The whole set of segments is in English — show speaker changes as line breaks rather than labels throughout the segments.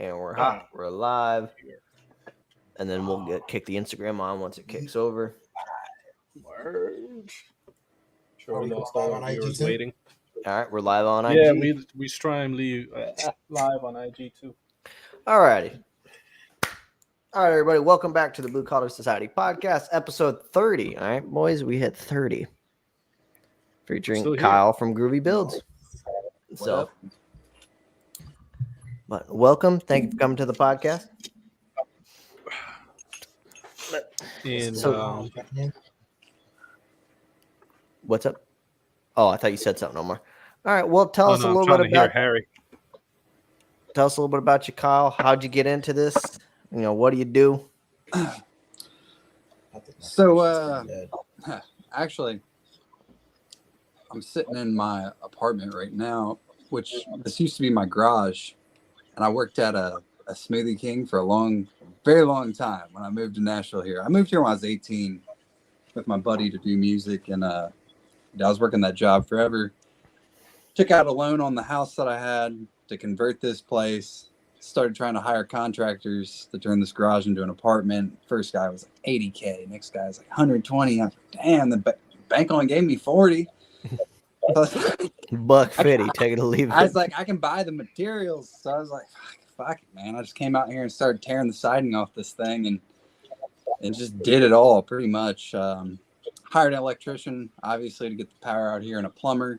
And we're hot. We're live. And then we'll kick the Instagram on once it kicks over.
Word. Sure, we lost all our viewers waiting.
All right, we're live on IG.
Yeah, we stream live on IG too.
All righty. All right, everybody. Welcome back to the Blue Collar Society podcast, episode 30. All right, boys, we hit 30. Featuring Kyle from Groovybuilds. So, but welcome. Thank you for coming to the podcast.
And
what's up? Oh, I thought you said something, Omar. All right, well, tell us a little bit about
Harry.
Tell us a little bit about you, Kyle. How'd you get into this? You know, what do you do?
So, actually, I'm sitting in my apartment right now, which this used to be my garage, and I worked at a Smoothie King for a very long time when I moved to Nashville here. I moved here when I was 18 with my buddy to do music, and I was working that job forever. Took out a loan on the house that I had to convert this place. Started trying to hire contractors to turn this garage into an apartment. First guy was like $80K. Next guy was like 120. I was like, damn, the bank only gave me 40.
Buck 50, take it or leave it.
I was like, I can buy the materials. So I was like, fuck it, man. I just came out here and started tearing the siding off this thing and just did it all pretty much. Hired an electrician, obviously, to get the power out here, and a plumber.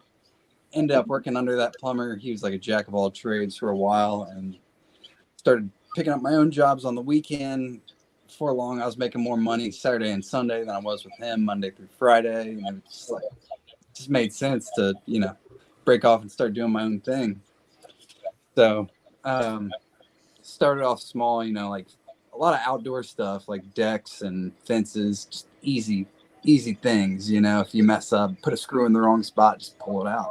Ended up working under that plumber. He was like a jack of all trades for a while, and started picking up my own jobs on the weekend. Before long, I was making more money Saturday and Sunday than I was with him Monday through Friday. And it just made sense to, break off and start doing my own thing. So, started off small, like a lot of outdoor stuff, like decks and fences, just easy things. If you mess up, put a screw in the wrong spot, just pull it out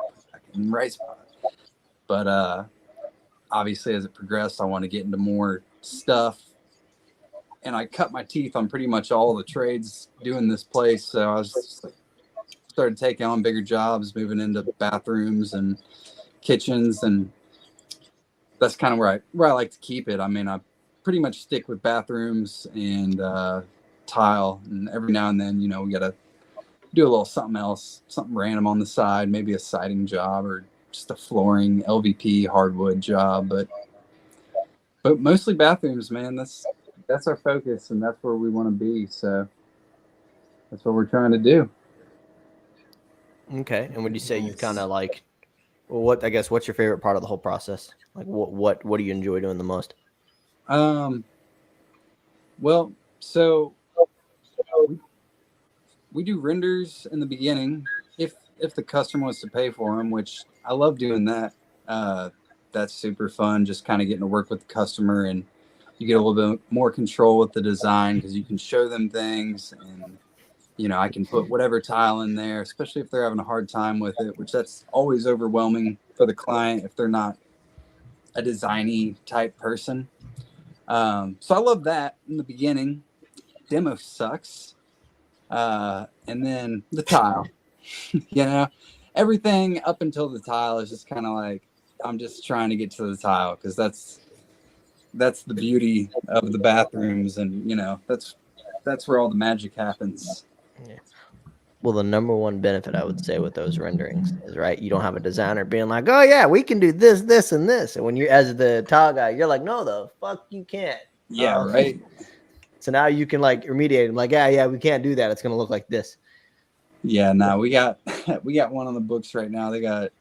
in the right spot. But obviously, as it progressed, I want to get into more stuff, and I cut my teeth on pretty much all the trades doing this place. So I was just started taking on bigger jobs, moving into bathrooms and kitchens, and that's kind of where I like to keep it. I mean, I pretty much stick with bathrooms and tile, and every now and then, we got to do a little something else, something random on the side, maybe a siding job or just a flooring LVP hardwood job, but mostly bathrooms, man. That's our focus, and that's where we want to be. So that's what we're trying to do.
Okay. And would you say you've kind of like, well, what's your favorite part of the whole process? Like what do you enjoy doing the most?
Well, so we do renders in the beginning if the customer wants to pay for them, which I love doing that. That's super fun, just kind of getting to work with the customer, and you get a little bit more control with the design because you can show them things, and I can put whatever tile in there, especially if they're having a hard time with it, which that's always overwhelming for the client if they're not a designy type person. So I love that in the beginning. Demo sucks. And then the tile, everything up until the tile is just kind of like, I'm just trying to get to the tile because that's the beauty of the bathrooms, and that's where all the magic happens.
Yeah. Well, the number one benefit I would say with those renderings is, right, you don't have a designer being like, oh yeah, we can do this, this, and this. And when you're as the tile guy, you're like, no, the fuck you can't.
Yeah, right.
So now you can like remediate them, like, yeah, we can't do that. It's gonna look like this.
Yeah, no, we got one on the books right now. They got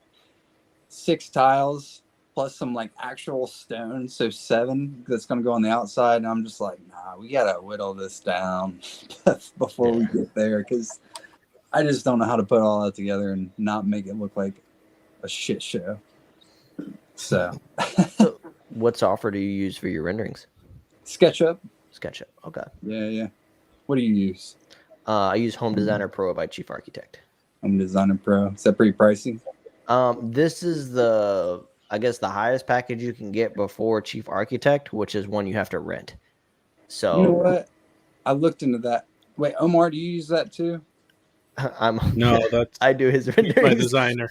6 tiles plus some like actual stone, so 7 that's gonna go on the outside. And I'm just like, nah, we gotta whittle this down before we get there, because I just don't know how to put all that together and not make it look like a shit show. So
what software do you use for your renderings?
SketchUp.
Okay.
Yeah. What do you use?
I use Home Designer Pro by Chief Architect.
Home Designer Pro. Is that pretty pricey?
This is the highest package you can get before Chief Architect, which is one you have to rent. So
you know what? I looked into that. Wait, Omar, do you use that too?
I do his renderings.
My designer.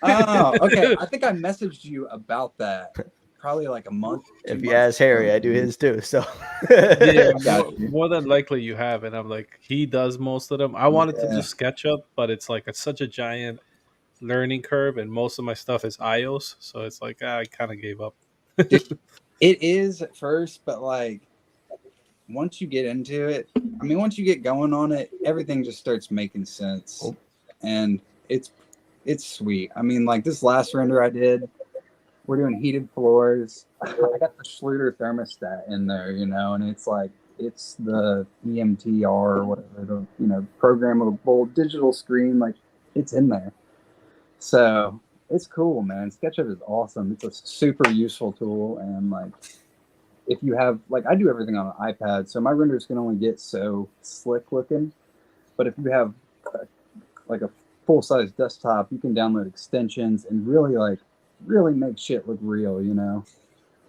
Oh, okay. I think I messaged you about that. probably like a month.
If you ask Harry, I do his too. So
yeah, more than likely you have. And I'm like, he does most of them. I wanted to do SketchUp, but it's like it's such a giant learning curve, and most of my stuff is iOS, so it's like I kind of gave up.
It is at first, but like once you get into it, I mean, once you get going on it, everything just starts making sense, and it's sweet. I mean, like this last render I did, we're doing heated floors. I got the Schluter thermostat in there, you know, and it's like it's the EMTR or whatever, the programmable digital screen, like it's in there. So it's cool, man. SketchUp is awesome. It's a super useful tool, and like if you have I do everything on an iPad, so my renders can only get so slick looking. But if you have like a full size desktop, you can download extensions and really make shit look real, you know.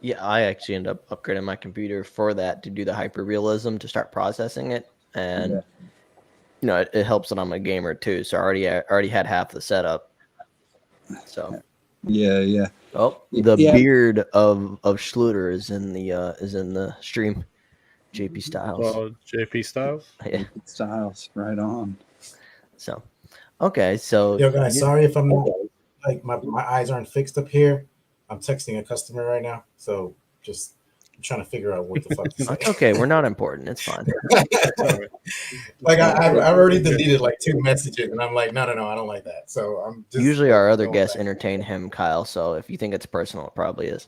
Yeah, I actually ended up upgrading my computer for that to do the hyperrealism to start processing it, and it helps that I'm a gamer too. So I already had half the setup. So
yeah.
Oh, the beard of Schluter is in the stream. JP Styles.
Oh, JP Styles.
Yeah,
Styles, right on.
So, okay, so
yo guys, sorry if I'm not my eyes aren't fixed up here. I'm texting a customer right now, so just trying to figure out what the fuck to say.
It's okay, we're not important. It's fine.
Like I've already deleted like 2 messages, and I'm like, no, I don't like that. So I'm just
usually our other guests entertain him, Kyle. So if you think it's personal, it probably is.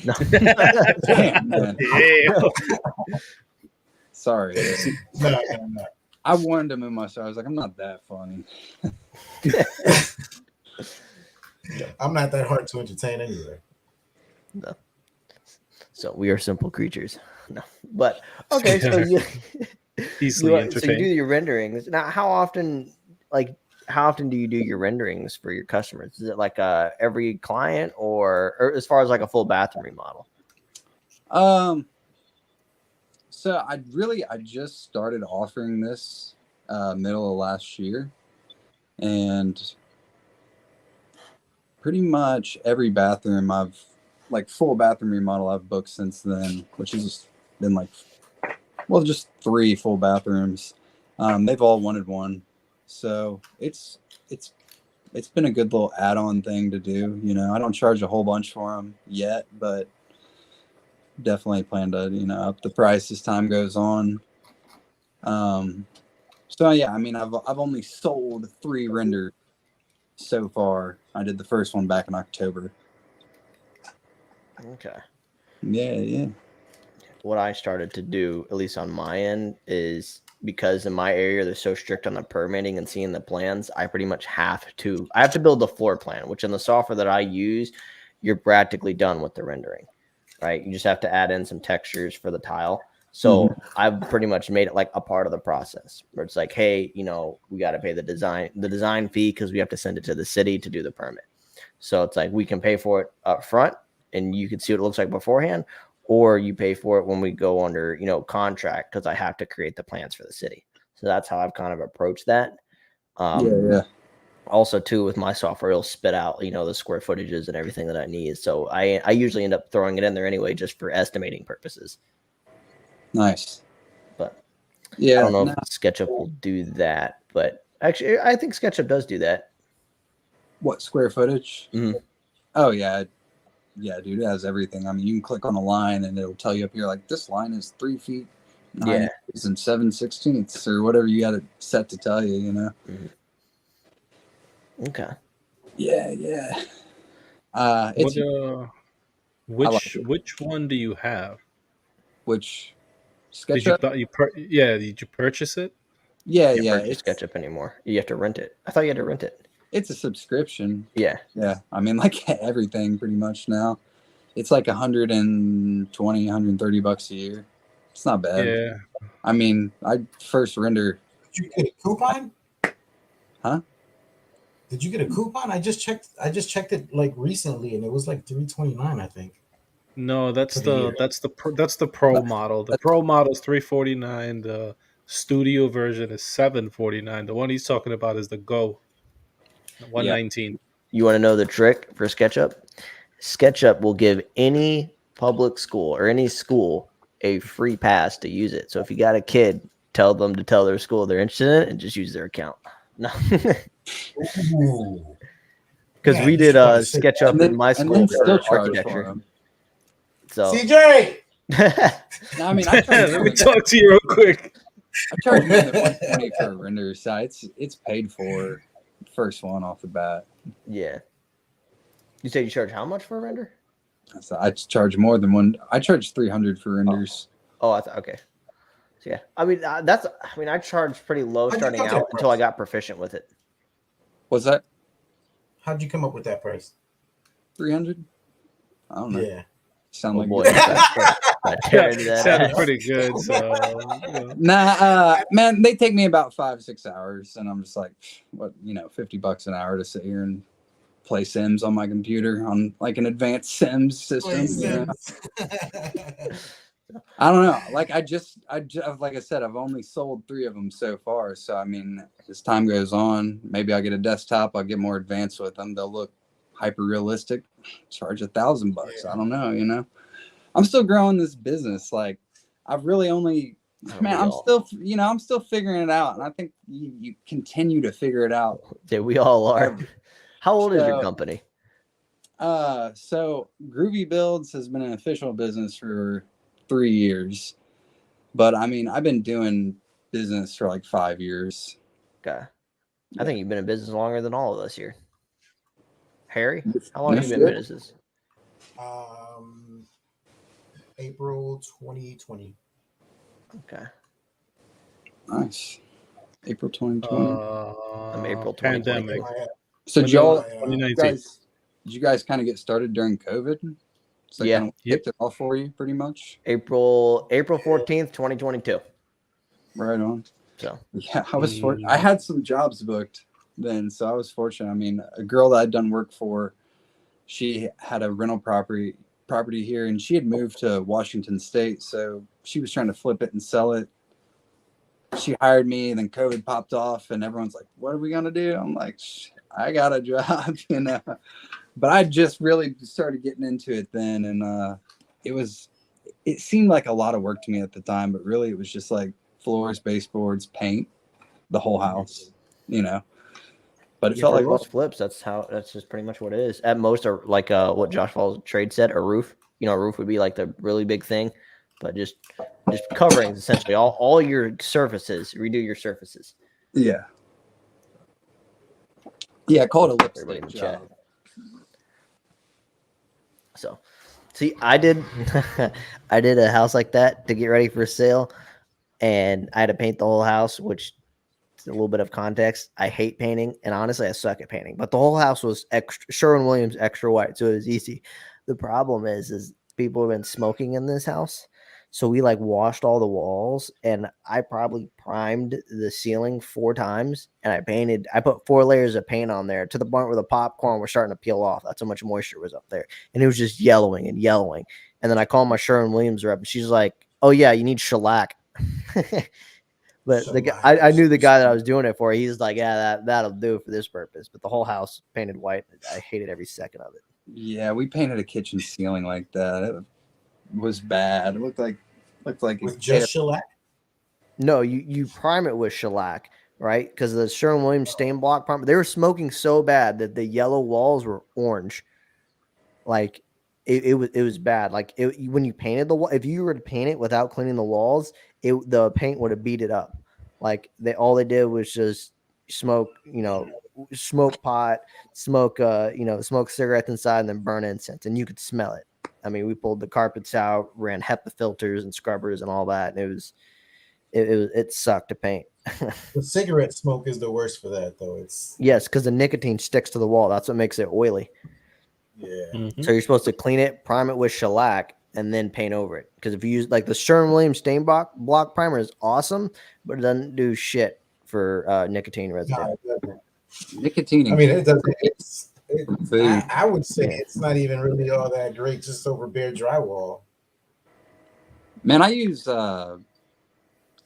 No.
Damn, man. Sorry.
No.
I wanted to move myself. I was like, I'm not that funny.
I'm not that hard to entertain anyway.
No. So we are simple creatures. No, but okay. So you do your renderings now. How often do you do your renderings for your customers? Is it like every client, or as far as like a full bathroom remodel?
So I just started offering this middle of last year, and pretty much every bathroom full bathroom remodel I've booked since then, which has been just 3 full bathrooms. They've all wanted one, so it's been a good little add-on thing to do. You know, I don't charge a whole bunch for them yet, but definitely plan to up the price as time goes on. So yeah, I mean, I've only sold 3 renders so far. I did the first one back in October.
Okay.
Yeah.
What I started to do, at least on my end, is because in my area they're so strict on the permitting and seeing the plans, I pretty much have to build the floor plan, which in the software that I use, you're practically done with the rendering, right? You just have to add in some textures for the tile. So I've pretty much made it like a part of the process where it's like, hey, we got to pay the design fee because we have to send it to the city to do the permit. So it's like we can pay for it up front and you can see what it looks like beforehand, or you pay for it when we go under, contract, because I have to create the plans for the city. So that's how I've kind of approached that.
Yeah.
Also, too, with my software, it'll spit out, the square footages and everything that I need. So I usually end up throwing it in there anyway, just for estimating purposes.
Nice.
But
yeah,
I don't know if SketchUp will do that, but actually, I think SketchUp does do that.
What, square footage?
Mm-hmm.
Oh yeah, dude, it has everything. I mean, you can click on a line and it'll tell you up here like this line is 3 feet 9 inches and 7/16 or whatever you got it set to tell you.
Mm-hmm. Okay.
Yeah.
Which one do you have?
Which SketchUp?
Did you purchase it?
Yeah. It's SketchUp anymore. You have to rent it. I thought you had to rent it.
It's a subscription.
Yeah.
I mean, like everything pretty much now. It's like $120, $130 a year. It's not bad.
Yeah.
I mean, I first render.
Did you get a coupon?
Huh?
Did you get a coupon? I just checked it like recently, and it was like $329, I think.
No, that's the pro model. The pro model is $349. The studio version is $749. The one he's talking about is the Go. $119.
You want to know the trick for SketchUp? SketchUp will give any public school or any school a free pass to use it. So if you got a kid, tell them to tell their school they're interested in it and just use their account. No. Because we did SketchUp in my school for architecture. So
CJ.
No, I mean, let
me talk to you real quick.
I charge more than $120 for a render site. It's paid for, first one off the bat.
Yeah. You said you charge how much for a render?
So I charge more than one. I charge $300 for renders.
Oh, okay. So yeah, I mean I charged pretty low starting out until I got proficient with it.
What's that?
How'd you come up with that price?
300. I don't know.
Yeah.
Sound like
boy.
Sounded pretty good. So
nah, man, they take me about 5-6 hours, and I'm just like, what, $50 an hour to sit here and play Sims on my computer on like an advanced Sims system. I don't know. Like I just like I said, I've only sold 3 of them so far. So I mean, as time goes on, maybe I'll get a desktop. I'll get more advanced with them. They'll look hyper realistic. Charge $1,000. Yeah. I don't know. I'm still growing this business. Like I've really only, I'm still figuring it out, and I think you continue to figure it out.
Yeah, we all are. How old is your company?
So Groovybuilds has been an official business for 3 years, but I mean, I've been doing business for like 5 years.
Okay. I think you've been in business longer than all of us here. Harry, how long have you been in business?
April 2020.
Okay.
Nice. April 2020.
I'm April 2020.
Pandemic.
So y'all,
2019.
did you guys kind of get started during COVID? So
yeah.
Kind of kicked it off for you pretty much.
April 14th, 2022.
Right on.
So
yeah, I was I had some jobs booked then, so I was fortunate. I mean, a girl that I'd done work for, she had a rental property here, and she had moved to Washington State, so she was trying to flip it and sell it. She hired me, and then COVID popped off, and everyone's like, "What are we gonna do?" I'm like, "I got a job," But I just really started getting into it then, and it seemed like a lot of work to me at the time, but really it was just like floors, baseboards, paint, the whole house, But it felt like
most flips. That's just pretty much what it is. At most, or like what Josh Fall's trade said, a roof. A roof would be like the really big thing, but just covering essentially all your surfaces. Redo your surfaces.
Yeah. Yeah, call it a lipstick job.
So, see, I did a house like that to get ready for sale, and I had to paint the whole house, which is a little bit of context. I hate painting, and honestly, I suck at painting. But the whole house was Sherwin-Williams extra white, so it was easy. The problem is people have been smoking in this house, so we like washed all the walls, and I probably primed the ceiling 4 times, and I put 4 layers of paint on there to the point where the popcorn was starting to peel off. That's how much moisture was up there, and it was just yellowing. And then I called my Sherwin-Williams rep, and she's like, "Oh yeah, you need shellac." But the guy, I knew the guy that I was doing it for. He's like, "Yeah, that'll do for this purpose." But the whole house painted white. I hated every second of it.
Yeah, we painted a kitchen ceiling like that. It was bad. It looked like
with just shellac.
No, you prime it with shellac, right? Because the Sherwin-Williams stain block primer, they were smoking so bad that the yellow walls were orange. Like it was bad. Like when you painted the wall, if you were to paint it without cleaning the walls, the paint would have beat it up. Like all they did was just smoke, smoke pot, smoke cigarettes inside, and then burn incense, and you could smell it. I mean, we pulled the carpets out, ran HEPA filters and scrubbers and all that, and it sucked to paint.
The cigarette smoke is the worst for that, though.
Yes, because the nicotine sticks to the wall. That's what makes it oily.
Yeah.
Mm-hmm. So you're supposed to clean it, prime it with shellac, and then paint over it. Because if you use like the Sherwin-Williams stain block primer is awesome, but it doesn't do shit for nicotine residue.
Nicotine.
I mean, it doesn't. I would say it's not even really all that great just over bare drywall.
Man, I use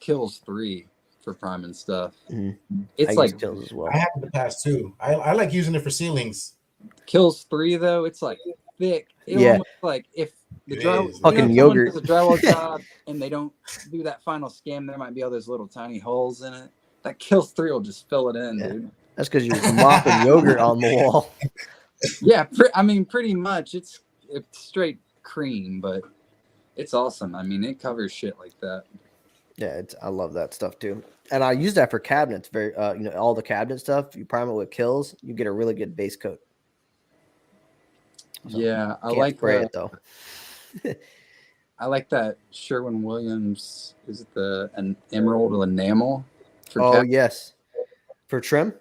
Kills 3 for priming stuff.
Mm-hmm.
It's like
Kills as well.
I have in the past too. I like using it for ceilings.
Kills 3 though, it's like thick. It'll
Yeah.
almost like if the drywall,
fucking
if
yogurt.
someone does a drywall job and they don't do that final skim, there might be all those little tiny holes in it. That Kills 3 will just fill it in, dude.
That's because you're mopping yogurt on the wall.
Yeah, I mean, pretty much. It's straight cream, but it's awesome. I mean, it covers shit like that.
Yeah, I love that stuff too. And I use that for cabinets. Very, all the cabinet stuff. You prime it with Kills, you get a really good base coat. So
yeah, I
can't
like
spray it though.
I like that Sherwin-Williams. Is it an emerald enamel?
Yes, for trim,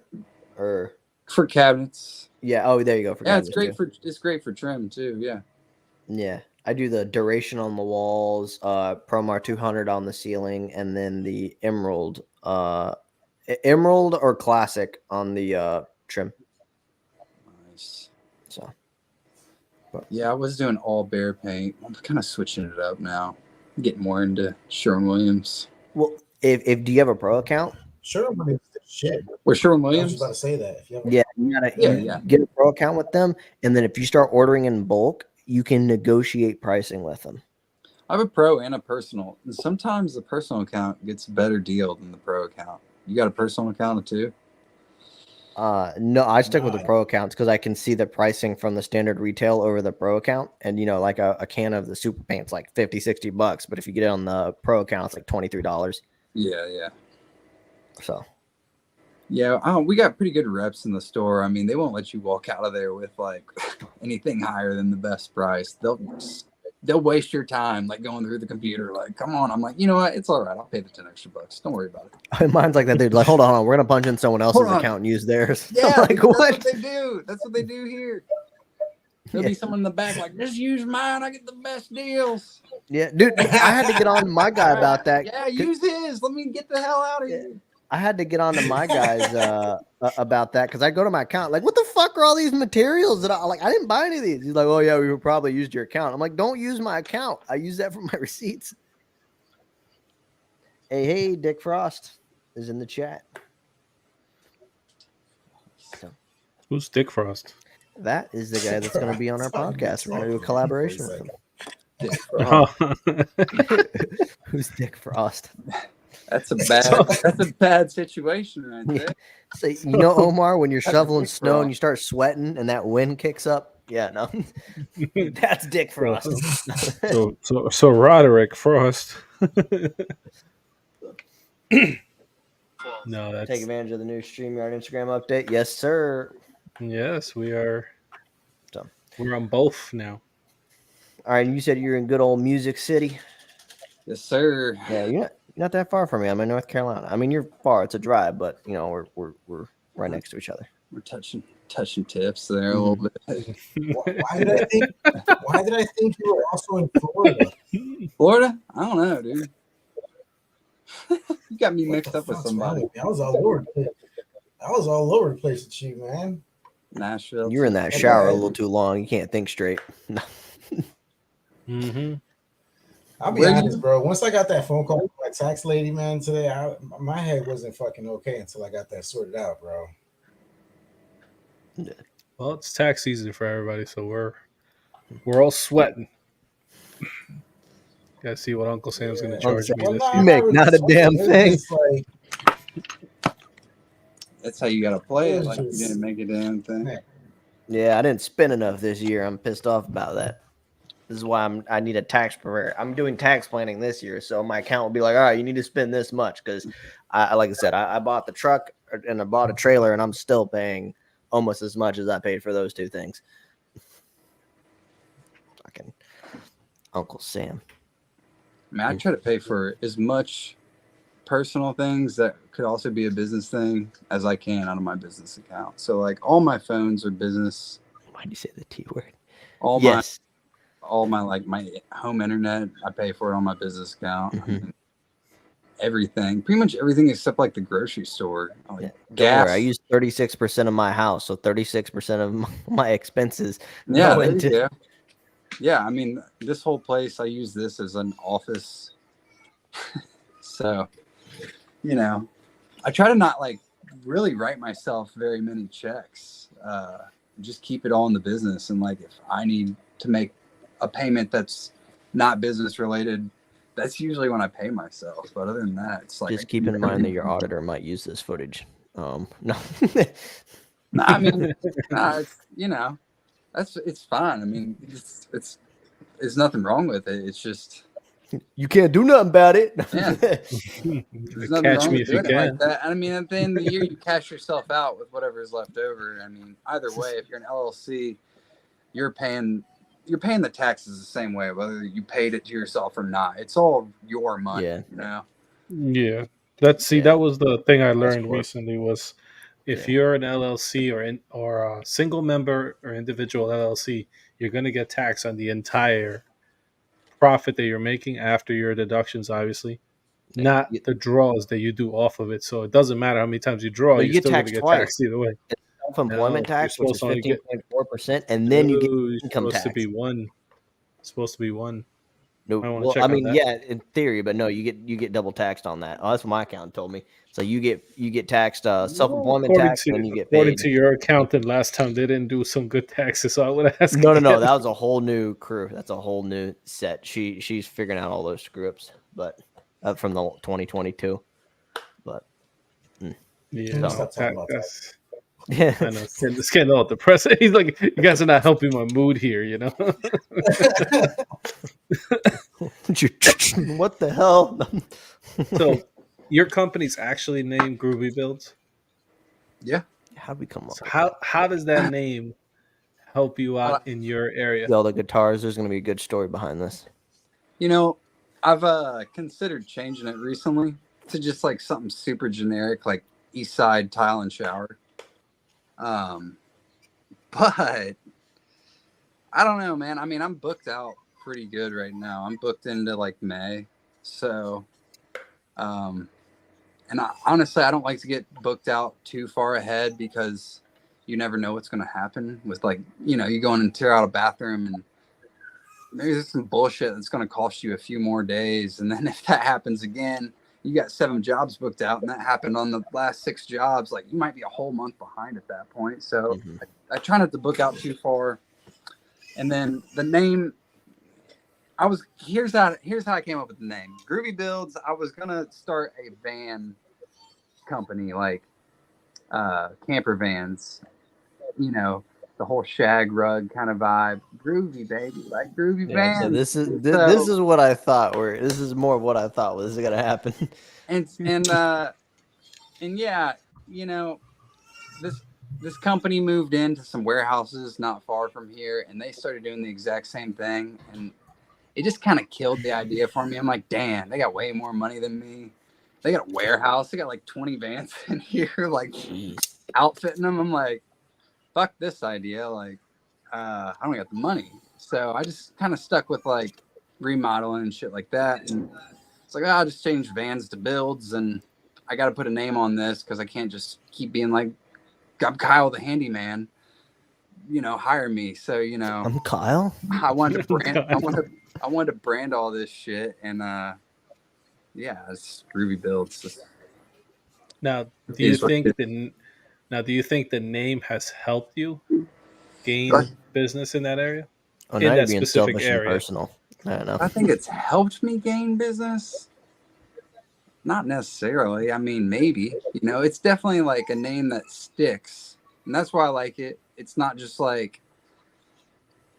or
for cabinets.
Yeah. Oh, there you go. For
it's great too. It's great for trim too. Yeah.
Yeah, I do the duration on the walls, Promar 200 on the ceiling, and then the emerald or classic on the trim.
Nice.
So.
Yeah, I was doing all bare paint. I'm kind of switching it up now. I'm getting more into Sherwin-Williams.
Well, if do you have a pro account?
Sherwin-Williams is shit.
We're Sherwin-Williams.
I was about to say that. If you have
you gotta get a pro account with them, and then if you start ordering in bulk, you can negotiate pricing with them.
I have a pro and a personal, and sometimes the personal account gets a better deal than the pro account. You got a personal account too?
No, I stick with the pro accounts because I can see the pricing from the standard retail over the pro account. And, like a can of the super paint's like $50-$60. But if you get it on the pro account, it's like $23.
Yeah.
So.
Yeah, we got pretty good reps in the store. I mean, they won't let you walk out of there with like anything higher than the best price. They'll waste your time like going through the computer. Like, come on. I'm like, you know what? It's all right. I'll pay the $10 extra. Don't worry about it.
Mine's like that. They're like, hold on, we're gonna punch in someone else's account and use theirs.
Yeah,
like, what?
That's what they do. That's what they do here. There'll be someone in the back like, just use mine. I get the best deals.
Yeah, dude. I had to get on to my guy about that.
Yeah, use his. Let me get the hell out of here.
I had to get on to my guys about that because I go to my account like, what the fuck are all these materials that I didn't buy any of these. He's like, oh yeah, we probably used your account. I'm like, don't use my account. I use that for my receipts. Hey, Dick Frost is in the chat. So,
who's Dick Frost?
That is the guy that's going to be on our podcast. We're going to do a collaboration with him.
Dick Frost.
Who's Dick Frost?
That's a bad situation right there.
So, Omar, when you're shoveling snow and you start sweating and that wind kicks up, yeah, no, that's Dick Frost.
So Roderick Frost. No, that's
take advantage of the new StreamYard Instagram update. Yes, sir.
Yes, we are.
So
we're on both now.
All right, and you said you're in good old Music City.
Yes, sir.
Yeah, you're not that far from me. I'm in North Carolina. I mean, you're far. It's a drive, but we're right next to each other.
We're touching tips there a little bit.
Why did I think you were also in Florida?
Florida? I don't know, dude. You got me mixed up with somebody.
I was all over the place with you, man.
Nashville.
You're in that shower a little too long. You can't think straight. No.
Mm-hmm.
I'll be honest, bro. Once I got that phone call from my tax lady, man, today, my head wasn't fucking okay until I got that sorted out, bro.
Well, it's tax season for everybody, so we're all sweating. Gotta see what Uncle Sam's gonna charge me this year.
Make not a damn thing.
That's how you gotta play it. Like you didn't make a damn thing.
Yeah, I didn't spend enough this year. I'm pissed off about that. This is why I need a tax preparer. I'm doing tax planning this year, so my account will be like, all right, you need to spend this much because, like I said, I bought the truck and I bought a trailer, and I'm still paying almost as much as I paid for those two things. Fucking Uncle Sam.
Man, I try to pay for as much personal things that could also be a business thing as I can out of my business account. So, like, all my phones are business.
Why'd you say the T word?
All my like my home internet, I pay for it on my business account.
Mm-hmm.
Everything, pretty much everything except like the grocery store. Like
gas. I use 36% of my house, so 36% of my expenses.
Yeah, yeah. I mean, this whole place, I use this as an office. So, I try to not like really write myself very many checks. Just keep it all in the business, and like if I need to make a payment that's not business related, that's usually when I pay myself. But other than that, it's like
just keep in mind that your auditor might use this footage. No.
I mean, it's, you know, it's fine. I mean, it's nothing wrong with it. It's just
You can't do nothing about it.
Yeah. There's nothing
Catch
wrong
me
with
if you
doing it like
can.
that. I mean, at the end of the year, you cash yourself out with whatever is left over. I mean, either way, if you're an LLC, you're paying the taxes the same way, whether you paid it to yourself or not. It's all your money,
Yeah.
you know?
Yeah. That was the thing I learned
cool.
recently was if
Yeah.
you're an LLC or a single member or individual LLC, you're going to get taxed on the entire profit that you're making after your deductions, obviously, not the draws that you do off of it. So it doesn't matter how many times you draw,
No, you
you're
get
still going to
taxed
get
twice.
taxed either way.
It's self-employment
No, you're
tax, which is
supposed to only get
15.4%, and then you get
you're
income
supposed to
tax.
be one. It's supposed to be one.
No,
I wanna
well,
check
I
on
mean,
that.
yeah, in theory, but no, you get double taxed on that. Oh, that's what my accountant told me. So you get taxed
Well,
self-employment tax, and then you get
according
paid.
to your accountant, last time they didn't do some good taxes, so I would ask.
No,
again.
that was a whole new crew. That's a whole new set. She's figuring out all those screw ups, but from the 2022. But
Yeah,
Stop talking about that.
that's.
yeah,
I know it's getting all depressing. He's like, you guys are not helping my mood here, you know.
what the hell?
So, your company's actually named Groovybuilds.
Yeah.
How'd we come up?
So how does that name help you out in your area?
All the guitars. There's going to be a good story behind this.
You know, I've considered changing it recently to just like something super generic, like East Side Tile and Shower. But I don't know, man. I mean, I'm booked out pretty good right now. I'm booked into like May. So, and honestly, I don't like to get booked out too far ahead because you never know what's going to happen with like, you know, you go in and tear out a bathroom and maybe there's some bullshit that's going to cost you a few more days. And then if that happens again, you got 7 jobs booked out and that happened on the last 6 jobs, like you might be a whole month behind at that point. So I try not to book out too far. And then the name, here's how I came up with the name. Groovybuilds. I was gonna start a van company, like camper vans, you know, the whole shag rug kind of vibe. Groovy, baby, like groovy vans.
So this is what I thought. This is more of what I thought was gonna happen.
And yeah, you know, this company moved into some warehouses not far from here, and they started doing the exact same thing, and it just kind of killed the idea for me. I'm like, damn, they got way more money than me. They got a warehouse. They got like 20 vans in here, like outfitting them. I'm like, fuck this idea. Like, I don't got the money. So I just kind of stuck with like remodeling and shit like that. And it's like, I'll just change vans to builds. And I got to put a name on this because I can't just keep being like, I'm Kyle the handyman, you know, hire me. So, you know,
I'm Kyle.
I wanted to brand, I wanted to brand all this shit. And, yeah, it's Groovybuilds.
Now, do you think the name has helped you gain business in that area?
Oh,
in
now
that
you're being
specific
selfish
area.
and personal. I don't know.
I think it's helped me gain business. Not necessarily. I mean, maybe. You know, it's definitely like a name that sticks. And that's why I like it. It's not just like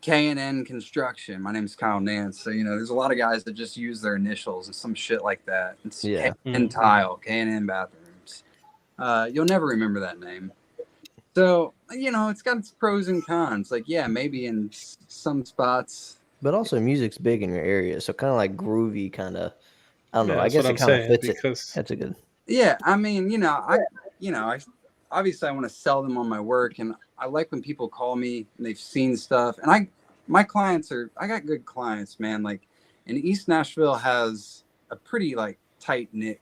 K&N Construction. My name's Kyle Nance. So, you know, there's a lot of guys that just use their initials and some shit like that. It's K&N Tile, K&N Bathrooms. You'll never remember that name. So, you know, it's got its pros and cons. Like, yeah, maybe in some spots.
But also, music's big in your area. So, kind of like groovy, kind of. I don't know. I
that's
guess
what
it
I'm
kind of
saying,
fits
because
it. That's a good.
Yeah, I mean, I obviously I want to sell them on my work, and I like when people call me and they've seen stuff. And my clients I got good clients, man. Like, and East Nashville has a pretty like tight knit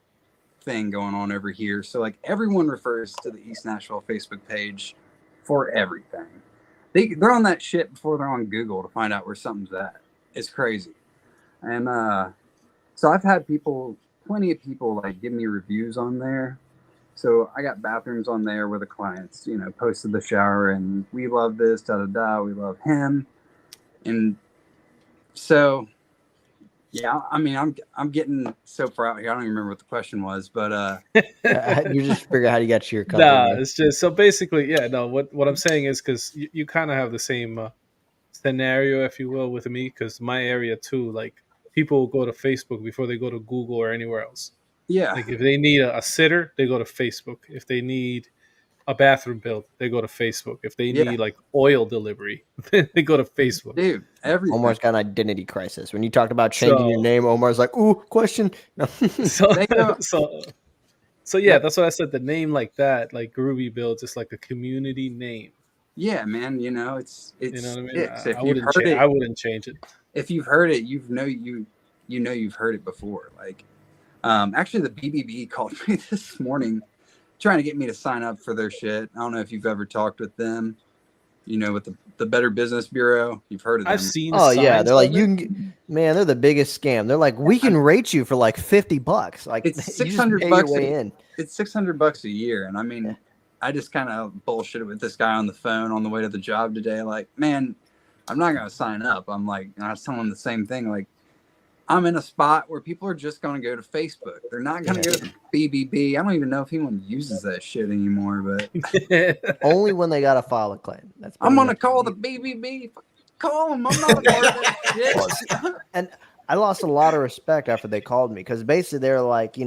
thing going on over here. So like everyone refers to the East Nashville Facebook page for everything. They're on that shit before they're on Google to find out where something's at. It's crazy. And so I've had plenty of people like give me reviews on there. So I got bathrooms on there where the clients, you know, posted the shower and we love this, we love him. And so, yeah, I mean, I'm getting so far out here. I don't even remember what the question was, but
you just figure out how to get to your company.
Nah, it's just so basically, yeah. No, what I'm saying is because you kind of have the same scenario, if you will, with me. Because my area too, like people will go to Facebook before they go to Google or anywhere else.
yeah,
Like if they need a sitter, they go to Facebook. If they need a bathroom built, they go to Facebook. If they need like oil delivery, they go to Facebook.
Dude, everything.
Omar's got an identity crisis. When you talked about changing your name, Omar's like, "Ooh, question."
So yeah, that's what I said. The name like that, like Groovybuilds, is like a community name.
Yeah, man. You know, it's
you know what I mean.
If you've heard it,
I wouldn't change it.
If you've heard it, you've heard it before. Like, actually, the BBB called me this morning, trying to get me to sign up for their shit. I don't know if you've ever talked with them. You know, with the Better Business Bureau, you've heard of them.
I've seen.
Oh yeah, they're like man, they're the biggest scam. They're like, we can rate you for like $50. Like
it's $600
way in.
It's $600 a year, and I mean, I just kind of bullshitted with this guy on the phone on the way to the job today. Like, man, I'm not gonna sign up. I'm like, I was telling him the same thing. Like, I'm in a spot where people are just going to go to Facebook. They're not going to go to BBB. I don't even know if anyone uses that shit anymore, but
only when they got to file a claim.
I'm going to call the BBB. Call them. I'm not a part of that shit.
And I lost a lot of respect after they called me because basically they're like, you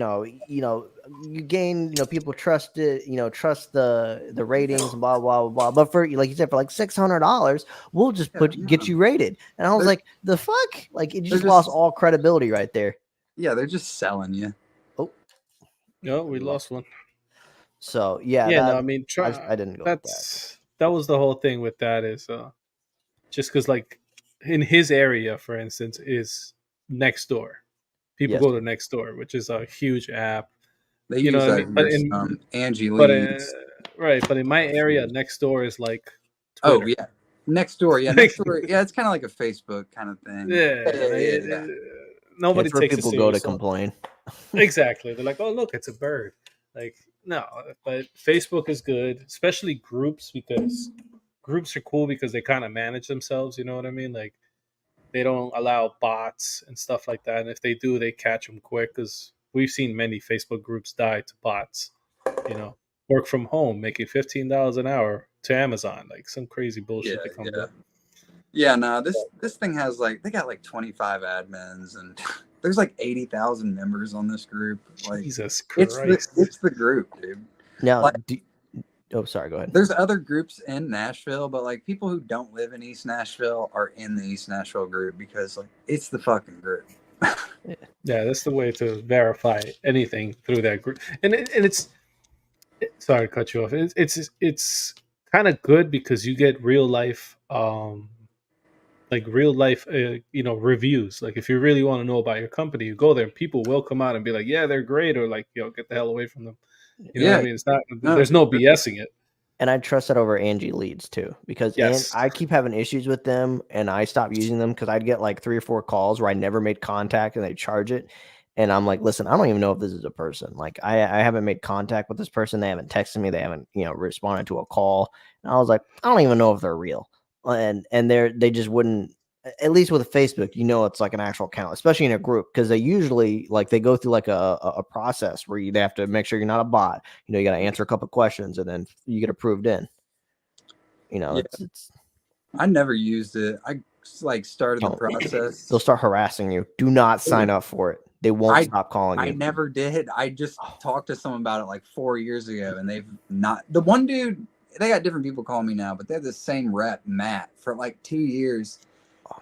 gain, people trust it, trust the ratings and blah, blah, blah. But for, like you said, for like $600, we'll just get you rated. And I was like, the fuck? Like, it just lost all credibility right there.
Yeah, they're just selling you.
Oh.
No, we lost one.
So, yeah.
Yeah, I mean,
I didn't go with that.
That was the whole thing with that is just because, like, in his area, for instance, is Nextdoor. People go to Nextdoor, which is a huge app.
They use that but Angie Leeds.
Right, but in my area, Nextdoor is like
Twitter. Oh, yeah. Nextdoor, yeah. Nextdoor, yeah, it's kind of like a Facebook kind of thing.
Yeah. Nobody takes
people go to complain.
Exactly. They're like, oh, look, it's a bird. Like, no, but Facebook is good, especially groups, because groups are cool because they kind of manage themselves. You know what I mean? Like, they don't allow bots and stuff like that. And if they do, they catch them quick because we've seen many Facebook groups die to bots. Work from home, making $15 an hour to Amazon, like some crazy bullshit that comes up.
Yeah, no, this thing has they got like 25 admins and there's like 80,000 members on this group. Like,
Jesus Christ,
it's the group, dude.
Now, sorry, go ahead.
There's other groups in Nashville, but like people who don't live in East Nashville are in the East Nashville group because like it's the fucking group.
Yeah, that's the way to verify anything through that group, and it's. Sorry to cut you off. It's kind of good because you get real life, reviews. Like if you really want to know about your company, you go there. And people will come out and be like, "Yeah, they're great," or like, "Get the hell away from them." You know what I mean? It's not. There's no BSing it.
And I trust that over Angie Leeds too, because I keep having issues with them, and I stopped using them because I'd get like 3 or 4 calls where I never made contact, and they charge it. And I'm like, listen, I don't even know if this is a person. Like, I haven't made contact with this person. They haven't texted me. They haven't, responded to a call. And I was like, I don't even know if they're real. And they just wouldn't. At least with Facebook, it's like an actual account, especially in a group, because they usually they go through like a process where they have to make sure you're not a bot. You got to answer a couple of questions, and then you get approved in. It's.
I never used it. I started the process.
They'll start harassing you. Do not sign up for it. They won't stop calling you.
I never did. I just talked to someone about it like 4 years ago, and they've not. The one dude, they got different people calling me now, but they're the same rep, Matt, for like 2 years.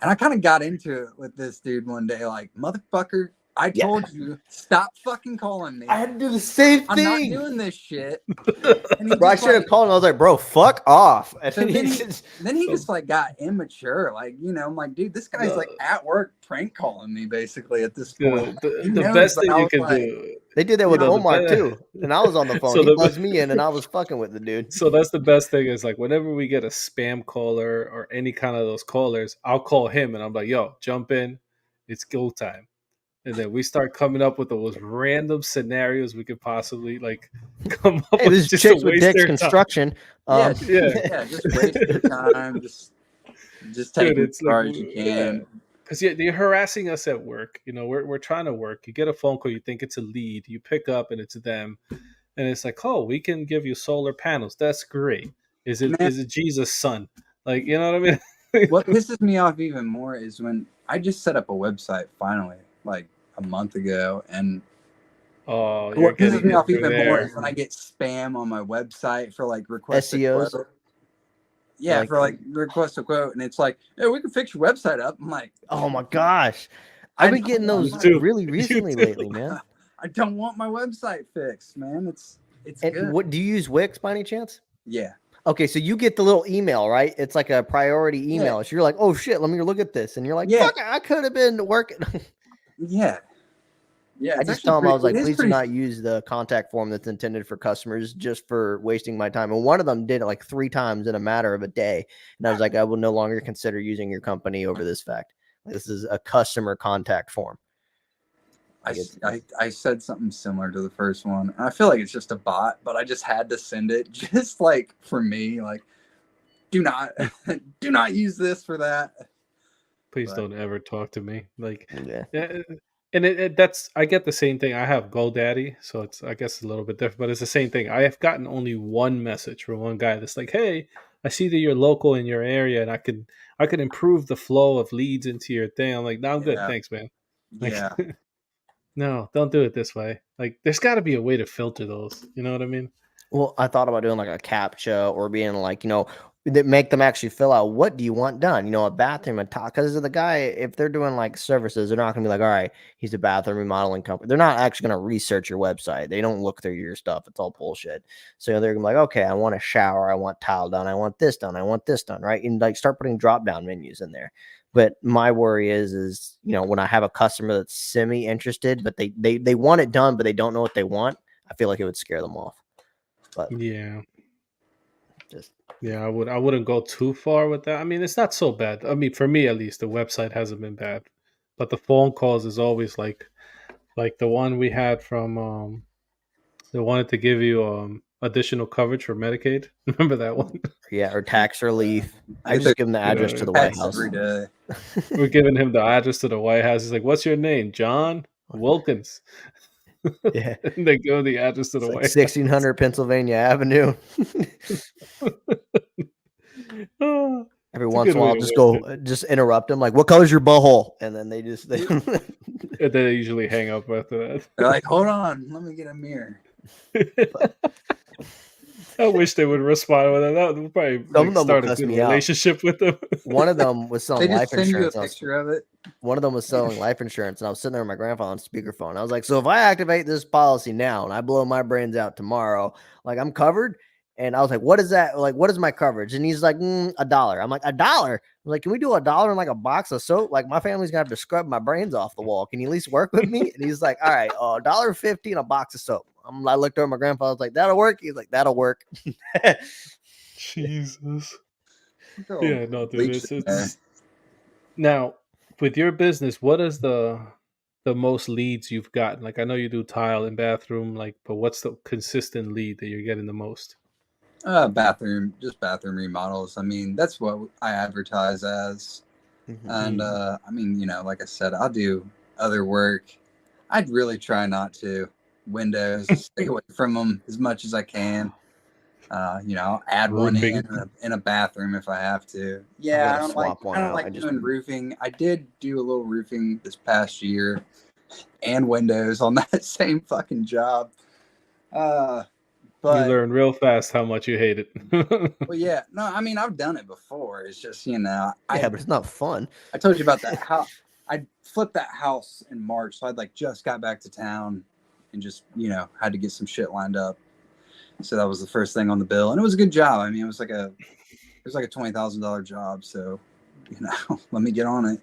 And I kind of got into it with this dude one day, like, motherfucker, I told you, stop fucking calling me.
I had to do the same thing.
I'm not doing this shit.
Bro, I should have called him. I was like, bro, fuck off. And
so then he just got immature. Like, I'm like, dude, this guy's like at work prank calling me basically at this point.
The best thing you can do.
They did that with Omar too. And I was on the phone. So he buzzed me in and I was fucking with the dude.
So that's the best thing is like whenever we get a spam caller or any kind of those callers, I'll call him and I'm like, yo, jump in. It's go time. And then we start coming up with the most random scenarios we could possibly come up with.
This just chicks with dicks construction.
Just waste your time. Just take
Dude,
it as far as you can.
Because you're harassing us at work. You know, we're trying to work. You get a phone call, you think it's a lead, you pick up and it's them, and it's like, oh, we can give you solar panels. That's great. Is it Jesus' son? Like, you know what I mean?
What pisses me off even more is when I just set up a website finally, like a month ago, and what pisses me off even more is when I get spam on my website for like request
SEOs.
a quote. Yeah, for like request a quote, and it's like, hey, we can fix your website up. I'm like,
oh my gosh, I've been getting those really recently lately, man.
I don't want my website fixed, man. It's good.
What do you use Wix by any chance?
Yeah.
Okay, so you get the little email, right? It's like a priority email. Yeah. So you're like, oh shit, let me look at this, and you're like, fuck, I could have been working.
Yeah. Yeah,
I just told them, I was like, please do not use the contact form that's intended for customers just for wasting my time. And one of them did it like 3 times in a matter of a day. And I was like, I will no longer consider using your company over this fact. This is a customer contact form.
I said something similar to the first one. And I feel like it's just a bot, but I just had to send it just like for me, like, do not use this for that.
Please don't ever talk to me. Like, and that's, I get the same thing. I have GoDaddy, so it's, I guess, a little bit different, but it's the same thing. I have gotten only one message from one guy that's like, hey, I see that you're local in your area, and I could improve the flow of leads into your thing. I'm like, no, I'm good, thanks, man. Like,
yeah.
No, don't do it this way. Like, there's got to be a way to filter those. You know what I mean?
Well, I thought about doing like a CAPTCHA or being like, that make them actually fill out, what do you want done? A bathroom, a top. Because the guy, if they're doing like services, they're not going to be like, all right, he's a bathroom remodeling company. They're not actually going to research your website. They don't look through your stuff. It's all bullshit. So they're going to be like, okay, I want a shower. I want tile done. I want this done. I want this done. Right. And like start putting drop down menus in there. But my worry is, when I have a customer that's semi-interested, but they want it done, but they don't know what they want, I feel like it would scare them off. But
I wouldn't go too far with that. I mean, it's not so bad. I mean, for me at least, the website hasn't been bad, but the phone calls is always like the one we had from they wanted to give you additional coverage for Medicaid. Remember that one?
Yeah, or tax relief. I just give him the address to the White House
every day.
We're giving him the address to the White House. He's like, "What's your name, John Wilkins?"
Yeah,
and they go the address to the White
1600 Pennsylvania Avenue. Every once in a while, just interrupt them. Like, what color's your butthole? And then they
they usually hang up after that.
They're like, hold on, let me get a mirror.
I wish they would respond with that. That would probably start a good relationship with them.
One of them was selling life insurance.
You a picture of it.
One of them was selling life insurance, and I was sitting there with my grandfather on speakerphone. I was like, so if I activate this policy now and I blow my brains out tomorrow, like I'm covered? And I was like, what is that? Like, what is my coverage? And he's like, $1. I'm like, $1? I'm like, can we do $1 in like a box of soap? Like, my family's gonna have to scrub my brains off the wall. Can you at least work with me? And he's like, all right, $1.50 in a box of soap. I looked over at my grandfather. I was like, that'll work. He's like, that'll work.
Jesus. Yeah, no, dude. It's now with your business. What is the most leads you've gotten? Like, I know you do tile and bathroom, but what's the consistent lead that you're getting the most?
Bathroom remodels. I mean, that's what I advertise as. Mm-hmm. And I mean, like I said, I'll do other work. I'd really try not to. Windows, stay away from them as much as I can. I'll add one in a bathroom if I have to. Yeah, I don't like doing roofing. I did do a little roofing this past year and windows on that same fucking job. But
you learn real fast how much you hate it.
Well, yeah. No, I mean, I've done it before. It's just,
but it's not fun.
I told you about that house. I flipped that house in March, so I'd just got back to town and just, had to get some shit lined up. So that was the first thing on the bill. And it was a good job. I mean, it was like a $20,000 job. So, let me get on it.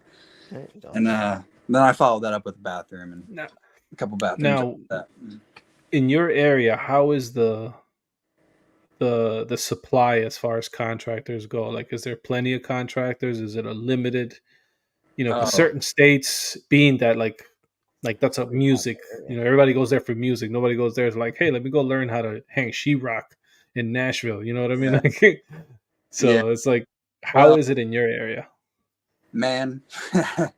And then I followed that up with a bathroom and a couple bathrooms.
Now, in your area, how is the supply as far as contractors go? Like, is there plenty of contractors? Is it a limited, certain states being that like that's a music, everybody goes there for music. Nobody goes there. It's like, hey, let me go learn how to hang sheetrock in Nashville. You know what I mean? Yeah. It's like, how is it in your area?
Man, the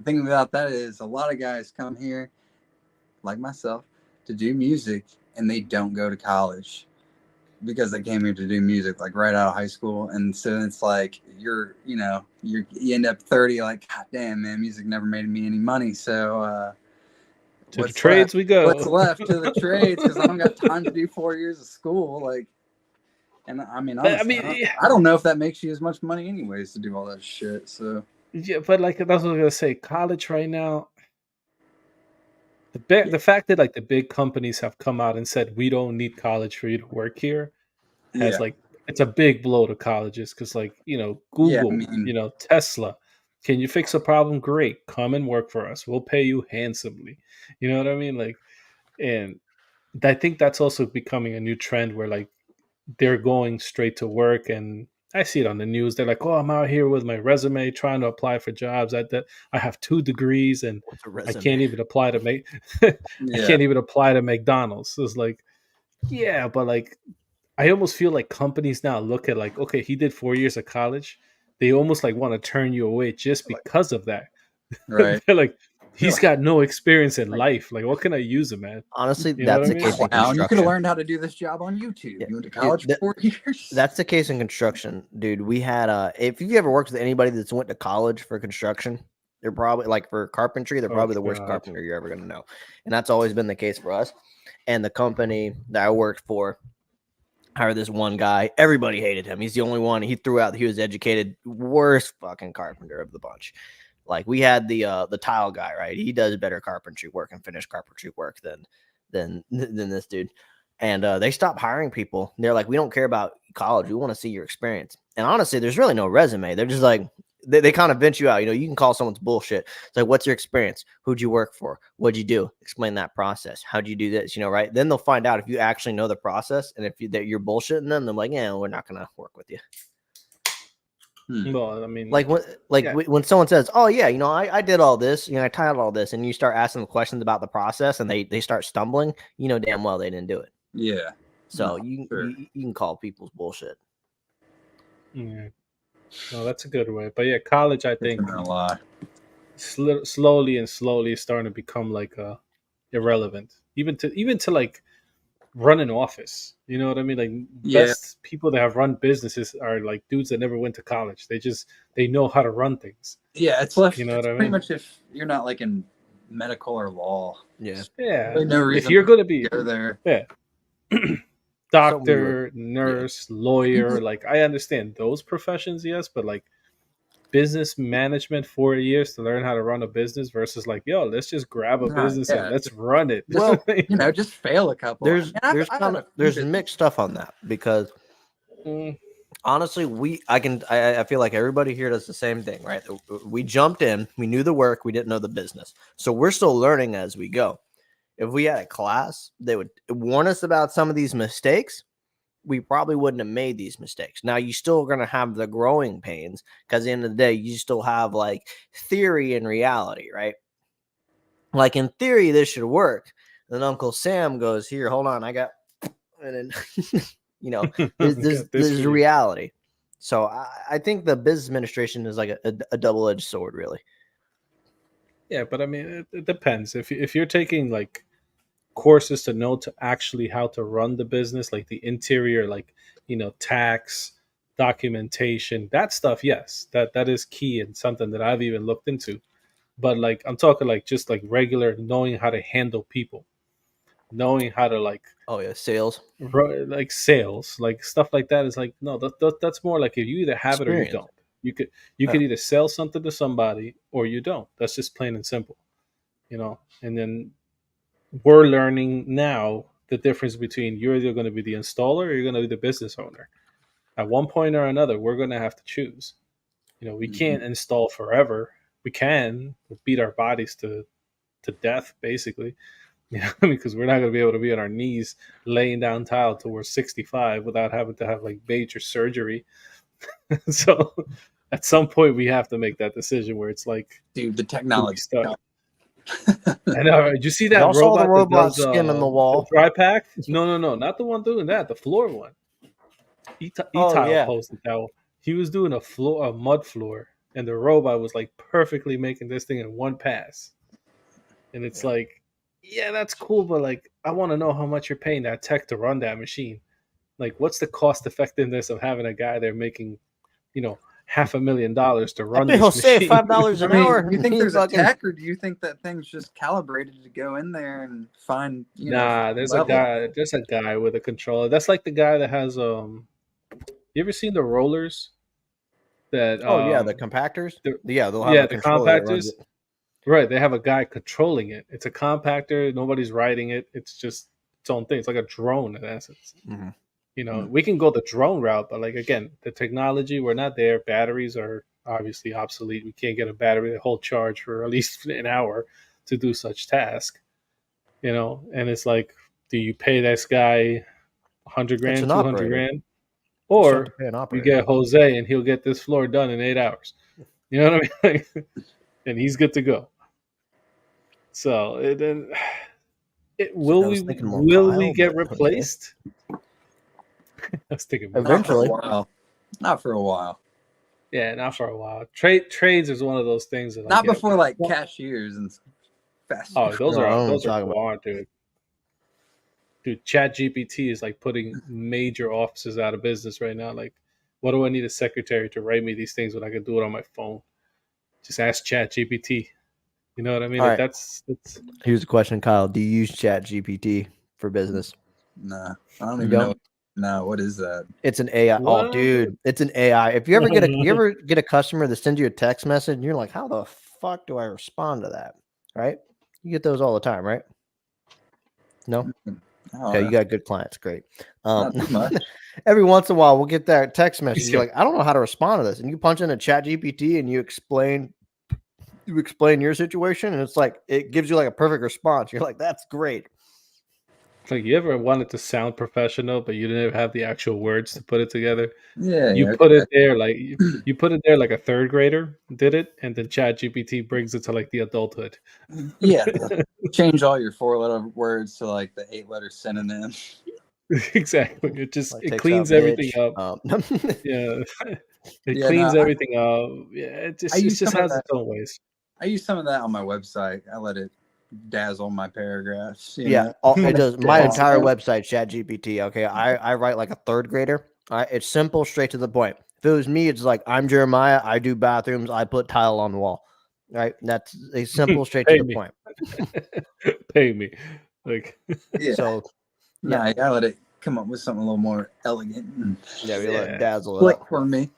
thing about that is a lot of guys come here, like myself, to do music, and they don't go to college because they came here to do music, like right out of high school. And so it's like you end up 30, like, God damn, man, music never made me any money. So
to the trades we go.
What's left to the trades? Because I don't got time to do 4 years of school, like. And I mean, honestly, I don't know if that makes you as much money anyways to do all that shit. So
yeah, but like that's what I was gonna say. College right now, the fact that like the big companies have come out and said we don't need college for you to work here has like it's a big blow to colleges because like Google, Tesla, can you fix a problem? Great, come and work for us. We'll pay you handsomely. You know what I mean? Like, and I think that's also becoming a new trend where like they're going straight to work, and I see it on the news. They're like, "Oh, I'm out here with my resume trying to apply for jobs. I have 2 degrees, and I can't even apply to make. I can't even apply to McDonald's." So it's like, yeah, but like, I almost feel like companies now look at like, okay, he did 4 years of college. They almost like want to turn you away just because of that.
Right?
They're like, he's got no experience in life. Like, what can I use him, man?
Honestly, that's the case in construction.
You could have learned how to do this job on YouTube. Yeah. You went to college for 4 years.
That's the case in construction, dude. We had if you ever worked with anybody that's went to college for construction, they're probably like for carpentry, they're probably the worst carpenter you're ever gonna know. And that's always been the case for us. And the company that I worked for hired this one guy. Everybody hated him. He's the only one. He threw out he was educated, worst fucking carpenter of the bunch. Like we had the tile guy, right? He does better carpentry work and finished carpentry work than this dude. And they stopped hiring people. They're like, we don't care about college. We want to see your experience. And honestly, there's really no resume. They're just like, they kind of vent you out. You can call someone's bullshit. It's like, what's your experience? Who'd you work for? What'd you do? Explain that process. How'd you do this? Right? Then they'll find out if you actually know the process. And if you're bullshitting them, they're like, yeah, we're not going to work with you.
Well, I mean,
when someone says, "Oh yeah, I did all this, I titled all this," and you start asking them questions about the process, and they start stumbling, damn well they didn't do it.
Yeah.
So you can call people's bullshit.
Yeah. No, that's a good way. But yeah, college, I think
a lot.
Slowly is starting to become like irrelevant, even to like run an office. You know what I mean? Like best people that have run businesses are like dudes that never went to college. They know how to run things.
Yeah, it's left.
You know what I mean?
Pretty much if you're not like in medical or law.
Yeah.
No reason if you're going to be
there.
Yeah. Doctor, nurse, lawyer, like I understand those professions, yes, but like business management 4 years to learn how to run a business versus like, yo, let's just grab a business and let's run it.
Well,
just fail a couple.
There's mixed stuff on that because honestly, I feel like everybody here does the same thing, right? We jumped in, we knew the work, we didn't know the business, so we're still learning as we go. If we had a class, they would warn us about some of these mistakes. We probably wouldn't have made these mistakes. Now, you're still going to have the growing pains because at the end of the day, you still have like theory and reality, right? Like in theory, this should work. Then Uncle Sam goes, here, hold on, I got, and then, there's reality. So I think the business administration is like a double-edged sword, really.
Yeah, but I mean, it depends. If you're taking like courses to know to actually how to run the business, like the interior, like tax, documentation, that stuff, yes, that is key and something that I've even looked into. But like I'm talking like just like regular knowing how to handle people, knowing how to like
sales,
like sales, like stuff like that is like no, that's more like if you either have it or you don't. You could either sell something to somebody or you don't. That's just plain and simple, And then we're learning now the difference between you're either going to be the installer or you're going to be the business owner. At one point or another, we're going to have to choose. We can't install forever. We can beat our bodies to death, basically, because we're not going to be able to be on our knees laying down tile till we're 65 without having to have like major surgery. So at some point we have to make that decision where it's like,
dude, the technology
stuff. I know. Did you see that robot?
Saw the robot skin on the wall.
Dry pack? No, not the one doing that. The floor one. E-Tile posted that one. He was doing a mud floor, and the robot was like perfectly making this thing in one pass. And it's like, yeah, that's cool, but like, I want to know how much you're paying that tech to run that machine. Like, what's the cost effectiveness of having a guy there making, $500,000 to run
I he'll
this
save
machine?
$5 an hour.
Do you think
He
there's a
fucking-
tech, or do you think that thing's just calibrated to go in there and find?
Nah, there's
level?
a guy with a controller. That's like the guy that has You ever seen the rollers? That
Oh yeah, the compactors. They'll have a
the
controller that runs
compactors.
it.
Right, they have a guy controlling it. It's a compactor. Nobody's riding it. It's just its own thing. It's like a drone in essence.
Mhm.
We can go the drone route, but like again, the technology, we're not there. Batteries are obviously obsolete. We can't get a battery that hold charge for at least an hour to do such task. And it's like, do you pay this guy 100
It's
grand,
an
200
operator.
grand,
You still have
or
to pay an
you
operator.
get Jose and he'll get this floor done in 8 hours? You know what I mean? And he's good to go. So will
I was
we
thinking more
will
Kyle,
we get
but Jose.
replaced? I was thinking more.
Eventually.
Not for a while.
Yeah, not for a while. Trades is one of those things that
Not before like cashiers and fast.
Oh, those
No, I don't
are
talk about-
gone, dude. Dude, ChatGPT is like putting major offices out of business right now. Like, what do I need a secretary to write me these things when I can do it on my phone? Just ask ChatGPT. You know what I mean?
All
Like,
right.
that's
Here's a question, Kyle. Do you use ChatGPT for business?
Nah, I don't
You
even
don't?
know. No, what is that?
It's an AI.
What?
Oh, dude, it's an AI. If you ever get a customer that sends you a text message and you're like, how the fuck do I respond to that? Right? You get those all the time, right? No?
Oh,
Okay, you got good clients. Great.
not too much.
Every once in a while, we'll get that text message. You're
Yeah.
like, I don't know how to respond to this. And you punch in a ChatGPT and you explain your situation, and it's like it gives you like a perfect response. You're like, that's great.
like, you ever wanted to sound professional, but you didn't have the actual words to put it together?
Yeah,
You
yeah,
put
okay.
it there like you put it there like a third grader did it, and then ChatGPT brings it to like the adulthood.
Yeah. Change all your 4-letter words to like the 8-letter synonym.
Exactly. It just
Like,
it
takes
cleans
out
everything
bitch.
up. Yeah. It
Yeah,
cleans
no,
everything up. Yeah, it
I use
just
some of
has
that.
its own ways.
I use some of that on my website. I let it dazzle my paragraphs. You
Yeah,
know?
it does. My
Yeah.
entire website, ChatGPT. Okay, I write like a third grader. It's simple, straight to the point. If it was me, it's like, I'm Jeremiah. I do bathrooms. I put tile on the wall. Right? That's a simple, straight to
Pay
the
me.
point.
Pay me. Like,
Yeah.
So
No, I let it come up with something a little more elegant and
yeah, we let it
Yeah.
dazzle it
click
up.
for me.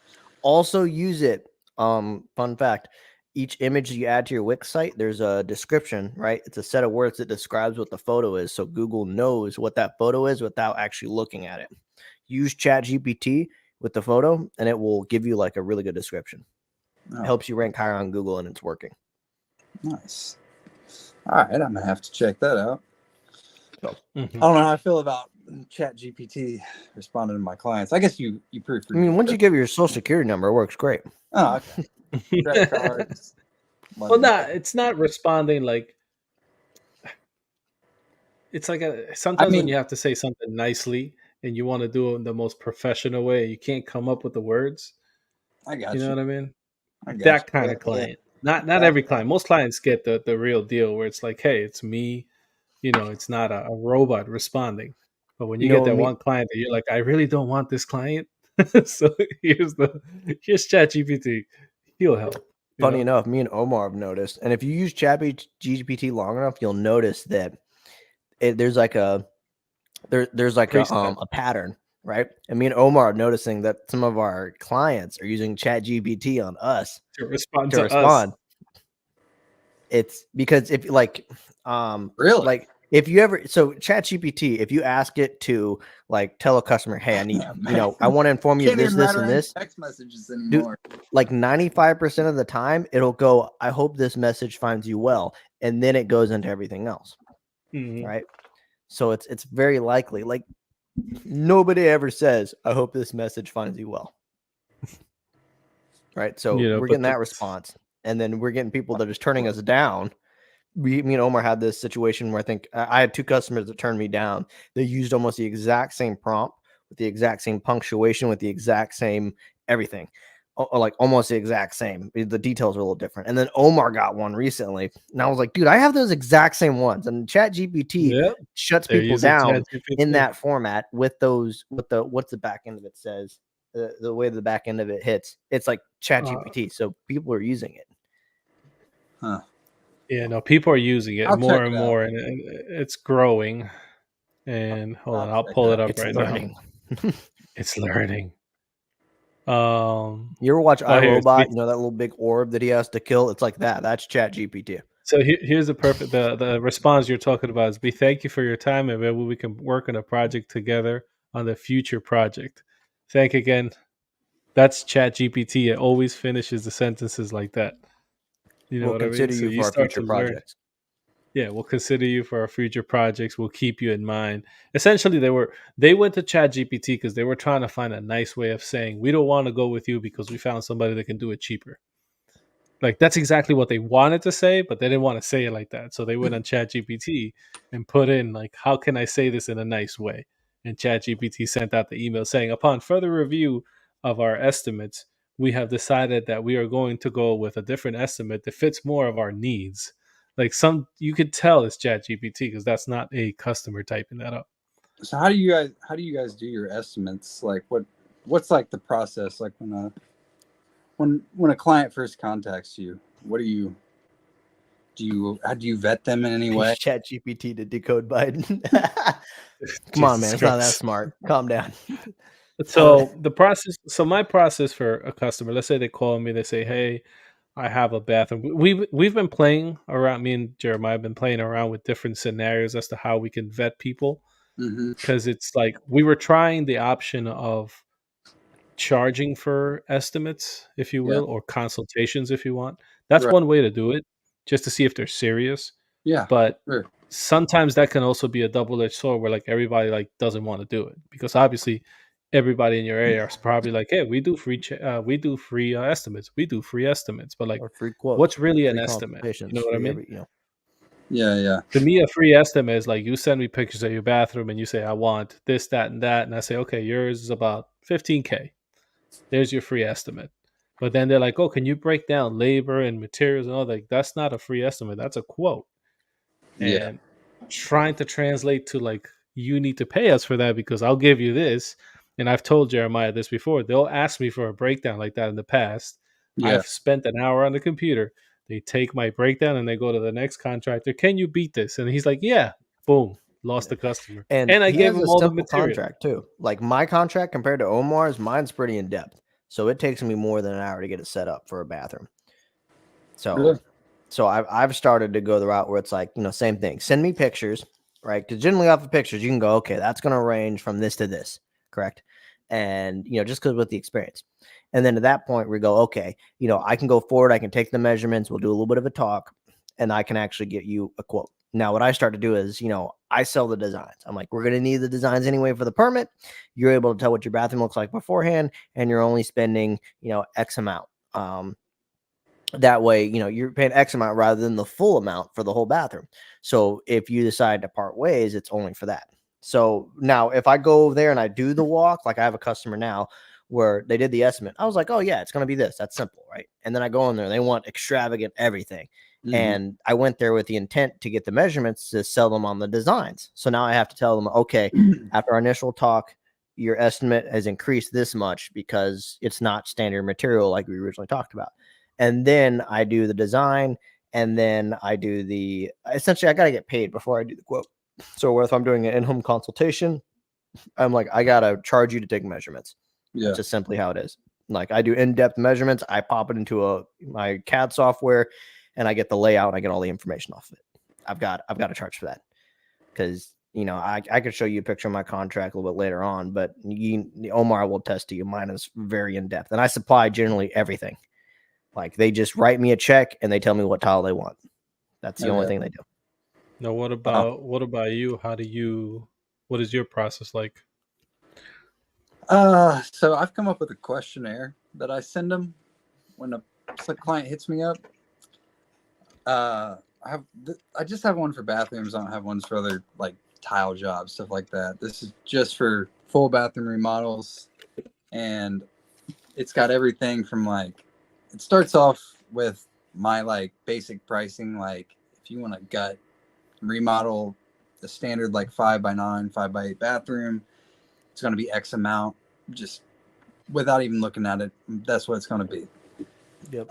Also use it. Fun fact. Each image you add to your Wix site, there's a description, right? It's a set of words that describes what the photo is. So Google knows what that photo is without actually looking at it. Use ChatGPT with the photo and it will give you like a really good description.
Oh,
Helps you rank higher on Google and it's working.
nice. All right, I'm gonna have to check that out.
So,
I don't know how I feel about ChatGPT responding to my clients. I guess you proofread.
I mean, once you give your social security number, it works great.
Oh, okay. Credit cards.
well, it's not responding like. It's like sometimes when you have to say something nicely and you want to do it in the most professional way, you can't come up with the words.
I got
You know what I mean?
I got
That
you.
kind of client. Not every client. Most clients get the real deal where it's like, hey, it's me. It's not a robot responding. But when you get that one client that you're like, I really don't want this client. So here's ChatGPT. He'll help.
Funny enough, me and Omar have noticed, and if you use ChatGPT long enough, you'll notice that there's like a pattern, right? And me and Omar are noticing that some of our clients are using ChatGPT on us
to respond.
Us. It's because if
really,
like if you ever ChatGPT, if you ask it to like tell a customer, hey, I need I want to inform you of this, and this
text messages anymore.
Dude, like 95% of the time, it'll go, I hope this message finds you well, and then it goes into everything else, right? So it's very likely. Like nobody ever says, I hope this message finds you well, right? So we're getting that response, and then we're getting people that are just turning us down. Me and Omar had this situation where I think I had 2 customers that turned me down. They used almost the exact same prompt with the exact same punctuation, with the exact same everything. like almost the exact same. The details are a little different. And then Omar got one recently, and I was like, dude, I have those exact same ones. And ChatGPT shuts people down in that format with what's the back end of it says, the way the back end of it hits. It's like ChatGPT, so people are using it.
Huh.
Yeah, no, people are using it more and more, and it's growing. And hold on, I'll pull it up right now. It's learning.
You ever watch iRobot? You know that little big orb that he has to kill? It's like that. That's ChatGPT.
So here's the perfect the response you're talking about is: we thank you for your time, and maybe we can work on a project together on the future project. Thank again. That's ChatGPT. It always finishes the sentences like that. You know
we'll
what I mean?
Consider you for our future projects.
Yeah, we'll consider you for our future projects. We'll keep you in mind. Essentially, they went to ChatGPT because they were trying to find a nice way of saying we don't want to go with you because we found somebody that can do it cheaper. Like that's exactly what they wanted to say, but they didn't want to say it like that. So they went on ChatGPT and put in like, how can I say this in a nice way? And ChatGPT sent out the email saying, upon further review of our estimates, we have decided that we are going to go with a different estimate that fits more of our needs. Like you could tell it's ChatGPT because that's not a customer typing that up.
So how do you guys do your estimates? Like what's like the process? Like when a client first contacts you, what do you vet them in any way?
ChatGPT to decode Biden. Come on, man. It's not that smart. Calm down.
So my process for a customer, let's say they call me, they say, hey, I have a bathroom. We've been playing around, me and Jeremiah have been playing around with different scenarios as to how we can vet people. Because it's like we were trying the option of charging for estimates, if you will, or consultations if you want. That's one way to do it, just to see if they're serious.
Yeah.
But sometimes that can also be a double-edged sword where like everybody like doesn't want to do it because obviously everybody in your area is probably like, hey, we do free estimates. We do free estimates. But like,
free quotes,
what's really an estimate? You know what I mean?
Yeah.
To me, a free estimate is like you send me pictures of your bathroom and you say, I want this, that, and that. And I say, okay, yours is about $15K. There's your free estimate. But then they're like, oh, can you break down labor and materials and all that? Like, that's not a free estimate. That's a quote. And trying to translate to like, you need to pay us for that because I'll give you this. And I've told Jeremiah this before. They'll ask me for a breakdown like that in the past. I've spent an hour on the computer. They take my breakdown and they go to the next contractor. Can you beat this? And he's like, yeah. Boom. Lost the customer. And I gave him all the material.
Contract too. Like my contract compared to Omar's, mine's pretty in depth. So it takes me more than an hour to get it set up for a bathroom. So I've started to go the route where it's like, same thing. Send me pictures, right? Because generally off the pictures, you can go, okay, that's going to range from this to this, correct? And, just because with the experience. And then at that point, we go, okay, I can go forward. I can take the measurements. We'll do a little bit of a talk, and I can actually get you a quote. Now, what I start to do is, I sell the designs. I'm like, we're going to need the designs anyway for the permit. You're able to tell what your bathroom looks like beforehand, and you're only spending, X amount. That way, you're paying X amount rather than the full amount for the whole bathroom. So if you decide to part ways, it's only for that. So now if I go over there and I do the walk, like I have a customer now where they did the estimate, I was like, oh yeah, it's going to be this. That's simple, right? And then I go in there, they want extravagant everything. And I went there with the intent to get the measurements to sell them on the designs. So now I have to tell them, okay, after our initial talk, your estimate has increased this much because it's not standard material like we originally talked about. And then I do the design, and then I do essentially I got to get paid before I do the quote. So if I'm doing an in-home consultation, I'm like, I got to charge you to take measurements. Yeah. That's just simply how it is. Like I do in-depth measurements. I pop it into my CAD software, and I get the layout, and I get all the information off of it. I've got to charge for that because, I could show you a picture of my contract a little bit later on, but Omar will attest to you. Mine is very in-depth, and I supply generally everything. Like they just write me a check and they tell me what tile they want. That's the only thing they do.
Now, what about you? What is your process like?
So I've come up with a questionnaire that I send them when a client hits me up. I just have one for bathrooms. I don't have ones for other like tile jobs, stuff like that. This is just for full bathroom remodels, and it's got everything from like, it starts off with my like basic pricing. Like if you want to gut remodel the standard like 5x9, 5x8 bathroom, it's going to be X amount. Just without even looking at it, that's what it's going to be.
Yep.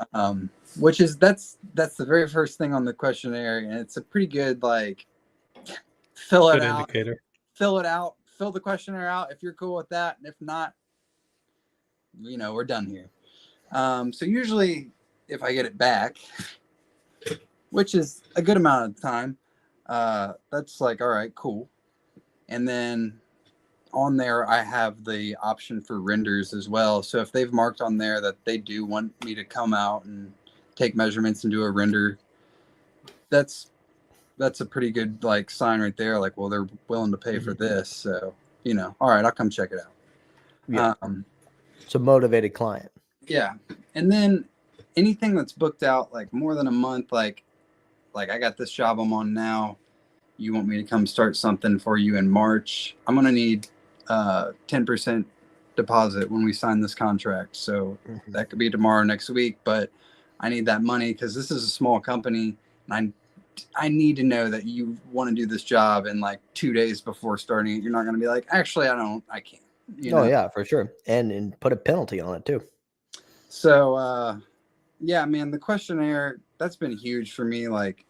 Which is that's the very first thing on the questionnaire, and it's a pretty good like fill it out,
indicator.
Fill it out, fill the questionnaire out if you're cool with that, and if not, you know, we're done here. So usually if I get it back, which is a good amount of time, that's like, all right, cool. And then on there, I have the option for renders as well. So if they've marked on there that they do want me to come out and take measurements and do a render, that's a pretty good like sign right there. Like, well, they're willing to pay for this. So, you know, all right, I'll come check it out.
Yeah. It's a motivated client.
Yeah. And then anything that's booked out like more than a month, like I got this job I'm on now. You want me to come start something for you in March? I'm going to need 10% deposit when we sign this contract. So that could be tomorrow, next week, but I need that money because this is a small company and I need to know that you want to do this job, and like 2 days before starting it, you're not going to be like, actually, I can't. You know?
Yeah, for sure. And put a penalty on it too.
So, yeah, man, the questionnaire, that's been huge for me. Like,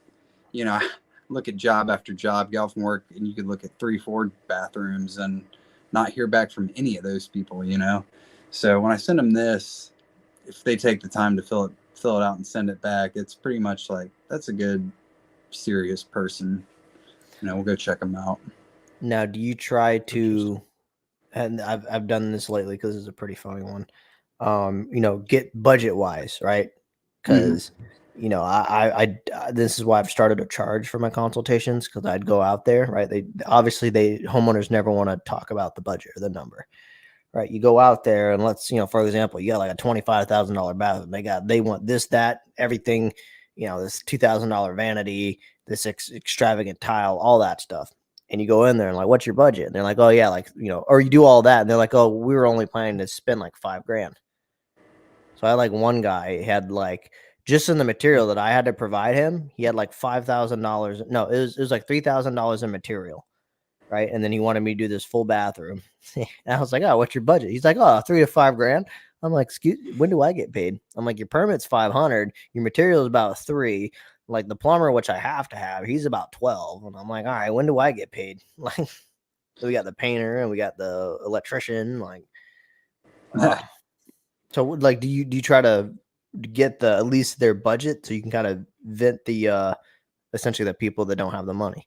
you know, I look at job after job, get off from work, and you could look at 3-4 bathrooms and not hear back from any of those people, you know? So when I send them this, if they take the time to fill it out and send it back, it's pretty much like, that's a good, serious person. You know, we'll go check them out.
Now, do you try to, and I've done this lately because it's a pretty funny one, you know, get budget wise, right? Because you know, I this is why I've started a charge for my consultations, because I'd go out there, right? Homeowners never want to talk about the budget or the number, right? You go out there and let's, you know, for example, you got like a $25,000 bathroom. They want this, that, everything, you know, this $2,000 vanity, this extravagant tile, all that stuff. And you go in there and like, what's your budget? And they're like, oh yeah, like, you know, or you do all that and they're like, oh, we were only planning to spend like $5,000. So I had like one guy had like, just in the material that I had to provide him, he had like $5,000. No, it was like $3,000 in material, right? And then he wanted me to do this full bathroom. And I was like, oh, what's your budget? He's like, oh, $3,000 to $5,000. I'm like, when do I get paid? I'm like, your permit's $500, your material is about $3,000. Like the plumber, which I have to have, he's about $12,000. And I'm like, all right, when do I get paid? Like, so we got the painter and we got the electrician. Like, so like, do you try to get at least their budget so you can kind of vent the essentially the people that don't have the money?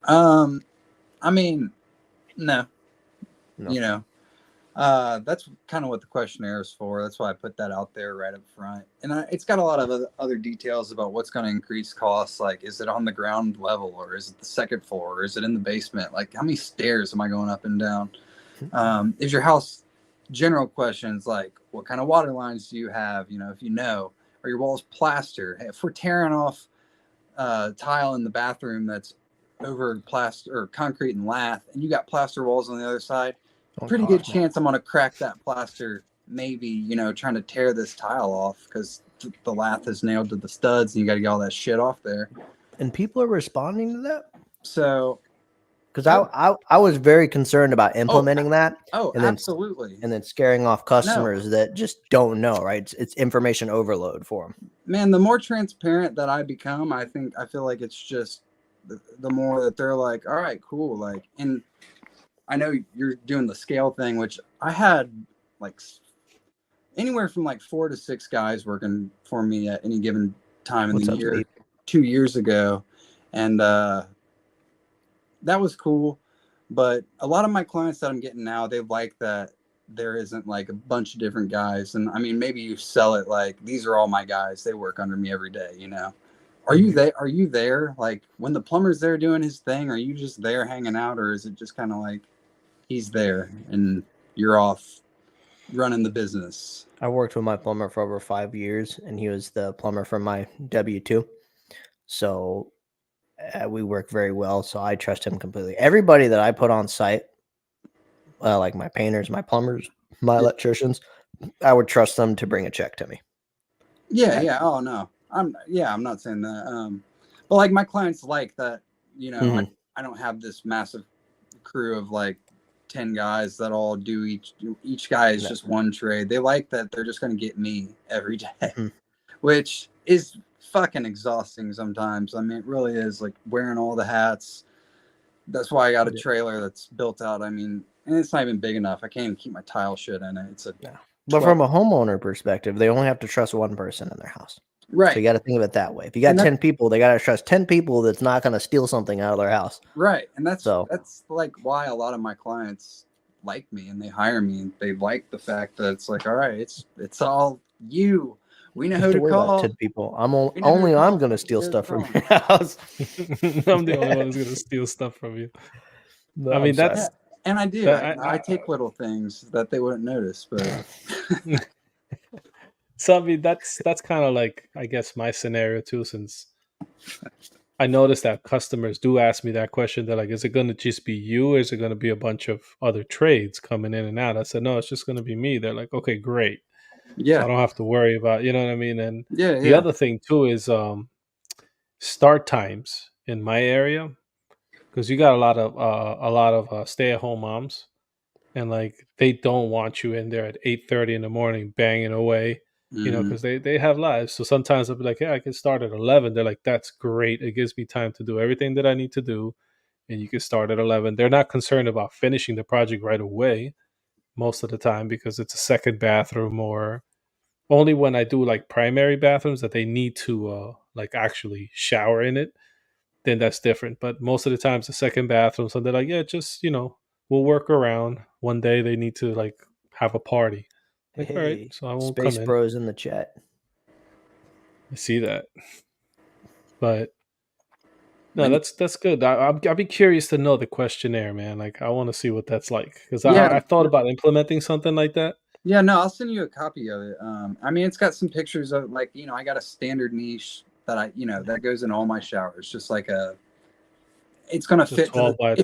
I mean, no. You know, that's kind of what the questionnaire is for. That's why I put that out there right up front. And it's got a lot of other details about what's going to increase costs. Like, is it on the ground level, or is it the second floor, or is it in the basement? Like, how many stairs am I going up and down? Is your house, general questions like, what kind of water lines do you have? You know, if you know, are your walls plaster? Hey, if we're tearing off tile in the bathroom that's over plaster or concrete and lath, and you got plaster walls on the other side, pretty good chance I'm going to crack that plaster, maybe, you know, trying to tear this tile off because the lath is nailed to the studs and you got to get all that shit off there.
And people are responding to that?
So,
because I was very concerned about implementing that.
Oh,
and then,
absolutely.
And then scaring off customers that just don't know, right? It's information overload for them.
Man, the more transparent that I become, I feel like it's just the more that they're like, all right, cool. Like, and I know you're doing the scale thing, which I had like anywhere from like 4 to 6 guys working for me at any given time in the year 2 years ago. And that was cool. But a lot of my clients that I'm getting now, they like that there isn't like a bunch of different guys. And I mean, maybe you sell it like, these are all my guys. They work under me every day, you know? Are you there? Like when the plumber's there doing his thing, are you just there hanging out, or is it just kind of like he's there and you're off running the business?
I worked with my plumber for over 5 years, and he was the plumber for my W-2. So we work very well. So I trust him completely. Everybody that I put on site, like my painters, my plumbers, my electricians, I would trust them to bring a check to me.
Yeah. Oh no, I'm not saying that. But like my clients like that, you know, I don't have this massive crew of like 10 guys that all do each guy is just one trade. They like that they're just going to get me every day, which is fucking exhausting sometimes. I mean, it really is, like wearing all the hats. That's why I got a trailer that's built out. I mean, and it's not even big enough. I can't even keep my tile shit in it. It's a
But from a homeowner perspective, they only have to trust one person in their house.
Right.
So you got to think of it that way. If you got 10 people, they got to trust 10 people that's not going to steal something out of their house.
Right. And that's like why a lot of my clients like me and they hire me, and they like the fact that it's like, all right, it's all you. We know who to call.
10 people. I'm going to steal stuff from your house.
I'm the only one who's going to steal stuff from you. No, I mean, that's...
And I do. I take little things that they wouldn't notice, but...
So I mean, that's kind of like, I guess, my scenario too, since I noticed that customers do ask me that question. They're like, is it going to just be you, or is it going to be a bunch of other trades coming in and out? I said, no, it's just going to be me. They're like, okay, great.
Yeah.
So I don't have to worry about, you know what I mean? And the other thing too is start times in my area, because you got a lot of stay-at-home moms, and like they don't want you in there at 8:30 in the morning banging away. You know, because they have lives. So sometimes I'll be like, yeah, I can start at 11. They're like, that's great. It gives me time to do everything that I need to do. And you can start at 11. They're not concerned about finishing the project right away most of the time, because it's a second bathroom, or only when I do like primary bathrooms that they need to like actually shower in it, then that's different. But most of the time it's a second bathroom. So they're like, yeah, just, you know, we'll work around. One day they need to like have a party. Like, all right, so I won't
Space
come in.
Bros in the chat.
I see that, but no, that's good. I'll be curious to know the questionnaire, man. Like, I want to see what that's like, because I thought about implementing something like that.
Yeah, no, I'll send you a copy of it. I mean, it's got some pictures of, like, you know, I got a standard niche that that goes in all my showers, just like it's gonna fit
12 by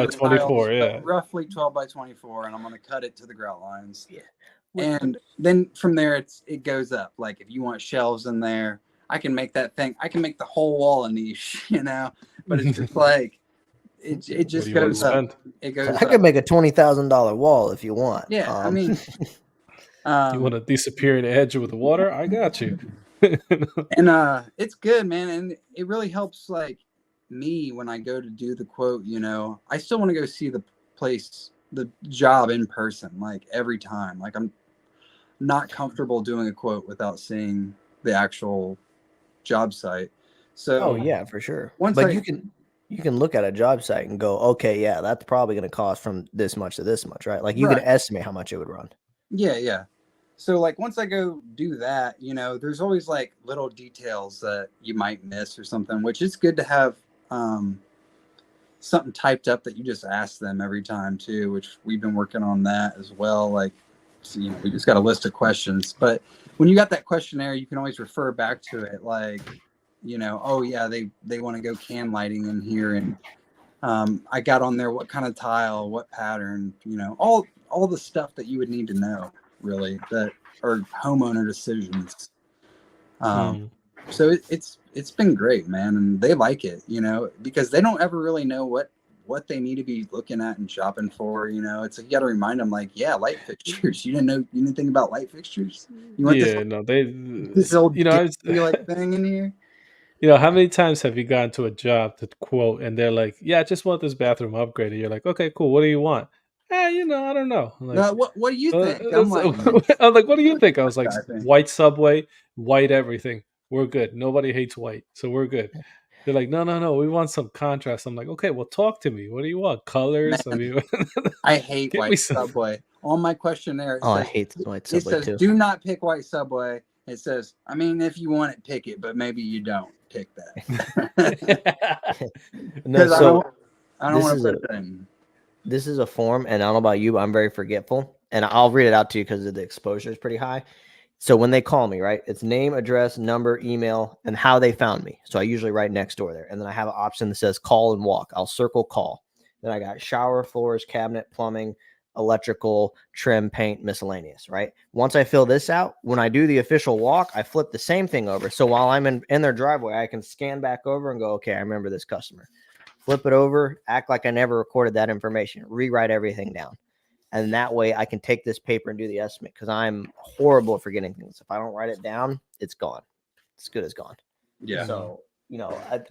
24, yeah,
roughly 12 by 24, and I'm gonna cut it to the grout lines.
Yeah.
And then from there, it goes up. Like, if you want shelves in there, I can make that thing. I can make the whole wall a niche, you know. But it's just like it just goes up. It goes.
I could make a $20,000 wall if you want.
Yeah, I mean,
you want to disappear the edge with the water? I got you.
And it's good, man, and it really helps, like, me when I go to do the quote. You know, I still want to go see the place, the job in person, like every time. Like, I'm not comfortable doing a quote without seeing the actual job site. So
yeah, for sure. But you can look at a job site and go, okay, yeah, that's probably going to cost from this much to this much, right? Like, you can estimate how much it would run.
Yeah. So, like, once I go do that, you know, there's always like little details that you might miss or something, which is good to have something typed up that you just ask them every time too, which we've been working on that as well. Like, so, you know, we just got a list of questions, but when you got that questionnaire, you can always refer back to it. Like, you know, oh yeah, they want to go can lighting in here, and I got on there what kind of tile, what pattern, you know, all the stuff that you would need to know, really, that are homeowner decisions. So it's been great, man, and they like it, you know, because they don't ever really know what they need to be looking at and shopping for. You know, it's like, you got to remind them, like, yeah, light fixtures. You didn't think about light fixtures. You want this old,
you know,
like thing in here.
You know, how many times have you gone to a job to quote and they're like, yeah, I just want this bathroom upgraded. You're like, okay, cool. What do you want? You know, I don't know. Like,
no, what do you think? I'm like,
what do you think? I was like, white subway, white everything. We're good. Nobody hates white, so we're good. They're like, no, we want some contrast. I'm like, okay, well, talk to me. What do you want? Colors?
Man,
I mean,
I hate white subway. On my questionnaire,
I hate white subway too.
Do not pick white subway. It says, I mean, if you want it, pick it, but maybe you don't pick that.
No, so
I don't want to put it in.
This is a form, and I don't know about you, but I'm very forgetful, and I'll read it out to you because the exposure is pretty high. So when they call me, right, it's name, address, number, email, and how they found me. So I usually write next door there. And then I have an option that says call and walk. I'll circle call. Then I got shower, floors, cabinet, plumbing, electrical, trim, paint, miscellaneous, right? Once I fill this out, when I do the official walk, I flip the same thing over. So while I'm in their driveway, I can scan back over and go, okay, I remember this customer. Flip it over, act like I never recorded that information, rewrite everything down. And that way I can take this paper and do the estimate, because I'm horrible at forgetting things. If I don't write it down, it's gone. It's good as gone.
Yeah.
So,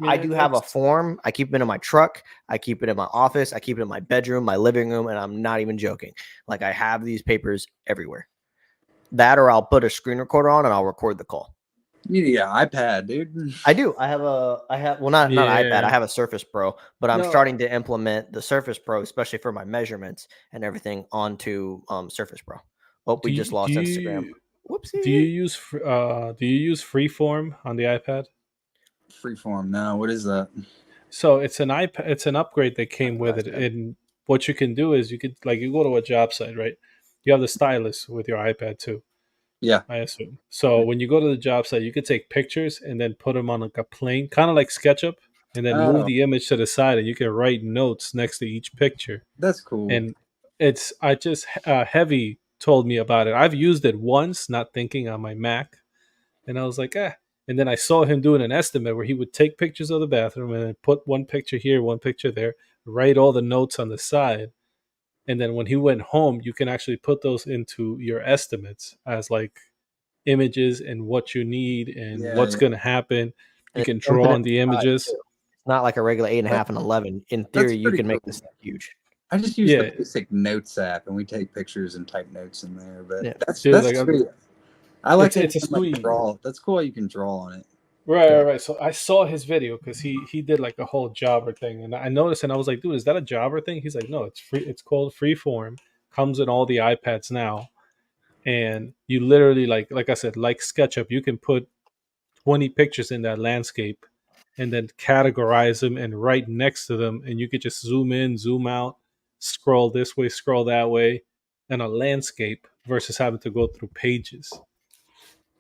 I do have a form. I keep it in my truck. I keep it in my office. I keep it in my bedroom, my living room, and I'm not even joking. Like, I have these papers everywhere. That, or I'll put a screen recorder on and I'll record the call.
Yeah, iPad, dude.
I do. I have not iPad. I have a Surface Pro, but I'm starting to implement the Surface Pro, especially for my measurements and everything, onto Surface Pro. Oh, we just lost Instagram. Whoopsie.
Do you use Freeform on the iPad?
Freeform. No, what is that?
So it's an iPad. It's an upgrade that came with it. And what you can do is you go to a job site, right? You have the stylus with your iPad too.
Yeah,
I assume. So when you go to the job site, you could take pictures and then put them on like a plane, kind of like SketchUp, and then move the image to the side, and you can write notes next to each picture.
That's cool.
And Heavy told me about it. I've used it once, not thinking, on my Mac, and I was like, eh. And then I saw him doing an estimate where he would take pictures of the bathroom and then put one picture here, one picture there, write all the notes on the side. And then when he went home, you can actually put those into your estimates as like images and what you need and what's going to happen. You can draw on the images.
It's not like a regular 8.5 and 11. In theory, you can make this huge.
I just use the basic notes app, and we take pictures and type notes in there. But that's sweet. I like it. It's a sweet draw. That's cool. You can draw on it.
Right. So I saw his video because he did like a whole Jobber thing, and I noticed, and I was like, dude, is that a Jobber thing? He's like, no, it's free. It's called Freeform. Comes in all the iPads now, and you literally like I said, like SketchUp, you can put 20 pictures in that landscape, and then categorize them and write next to them, and you could just zoom in, zoom out, scroll this way, scroll that way, and a landscape versus having to go through pages.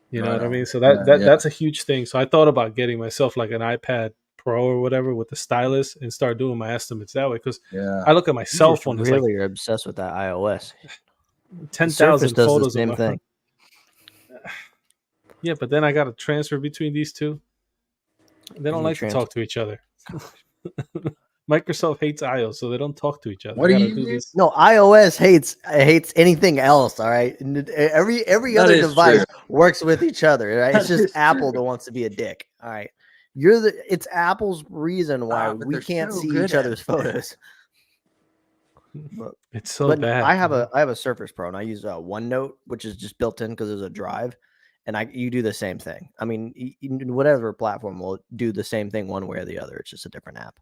You know what I mean? So that's a huge thing. So I thought about getting myself like an iPad Pro or whatever with the stylus and start doing my estimates that way. Because I look at my cell phone.
Really, you're obsessed with that iOS.
10,000 photos.
The same thing.
Yeah, but then I got to transfer between these two. They don't like to talk to each other. Microsoft hates iOS, so they don't talk to each other.
What do you use?
No, iOS hates anything else. All right, every other device works with each other. Right? It's just Apple that wants to be a dick. All right, it's Apple's reason why we can't see each other's photos.
It's so bad.
I have a Surface Pro, and I use OneNote, which is just built in because there's a drive. And you do the same thing. I mean, whatever platform will do the same thing one way or the other. It's just a different app.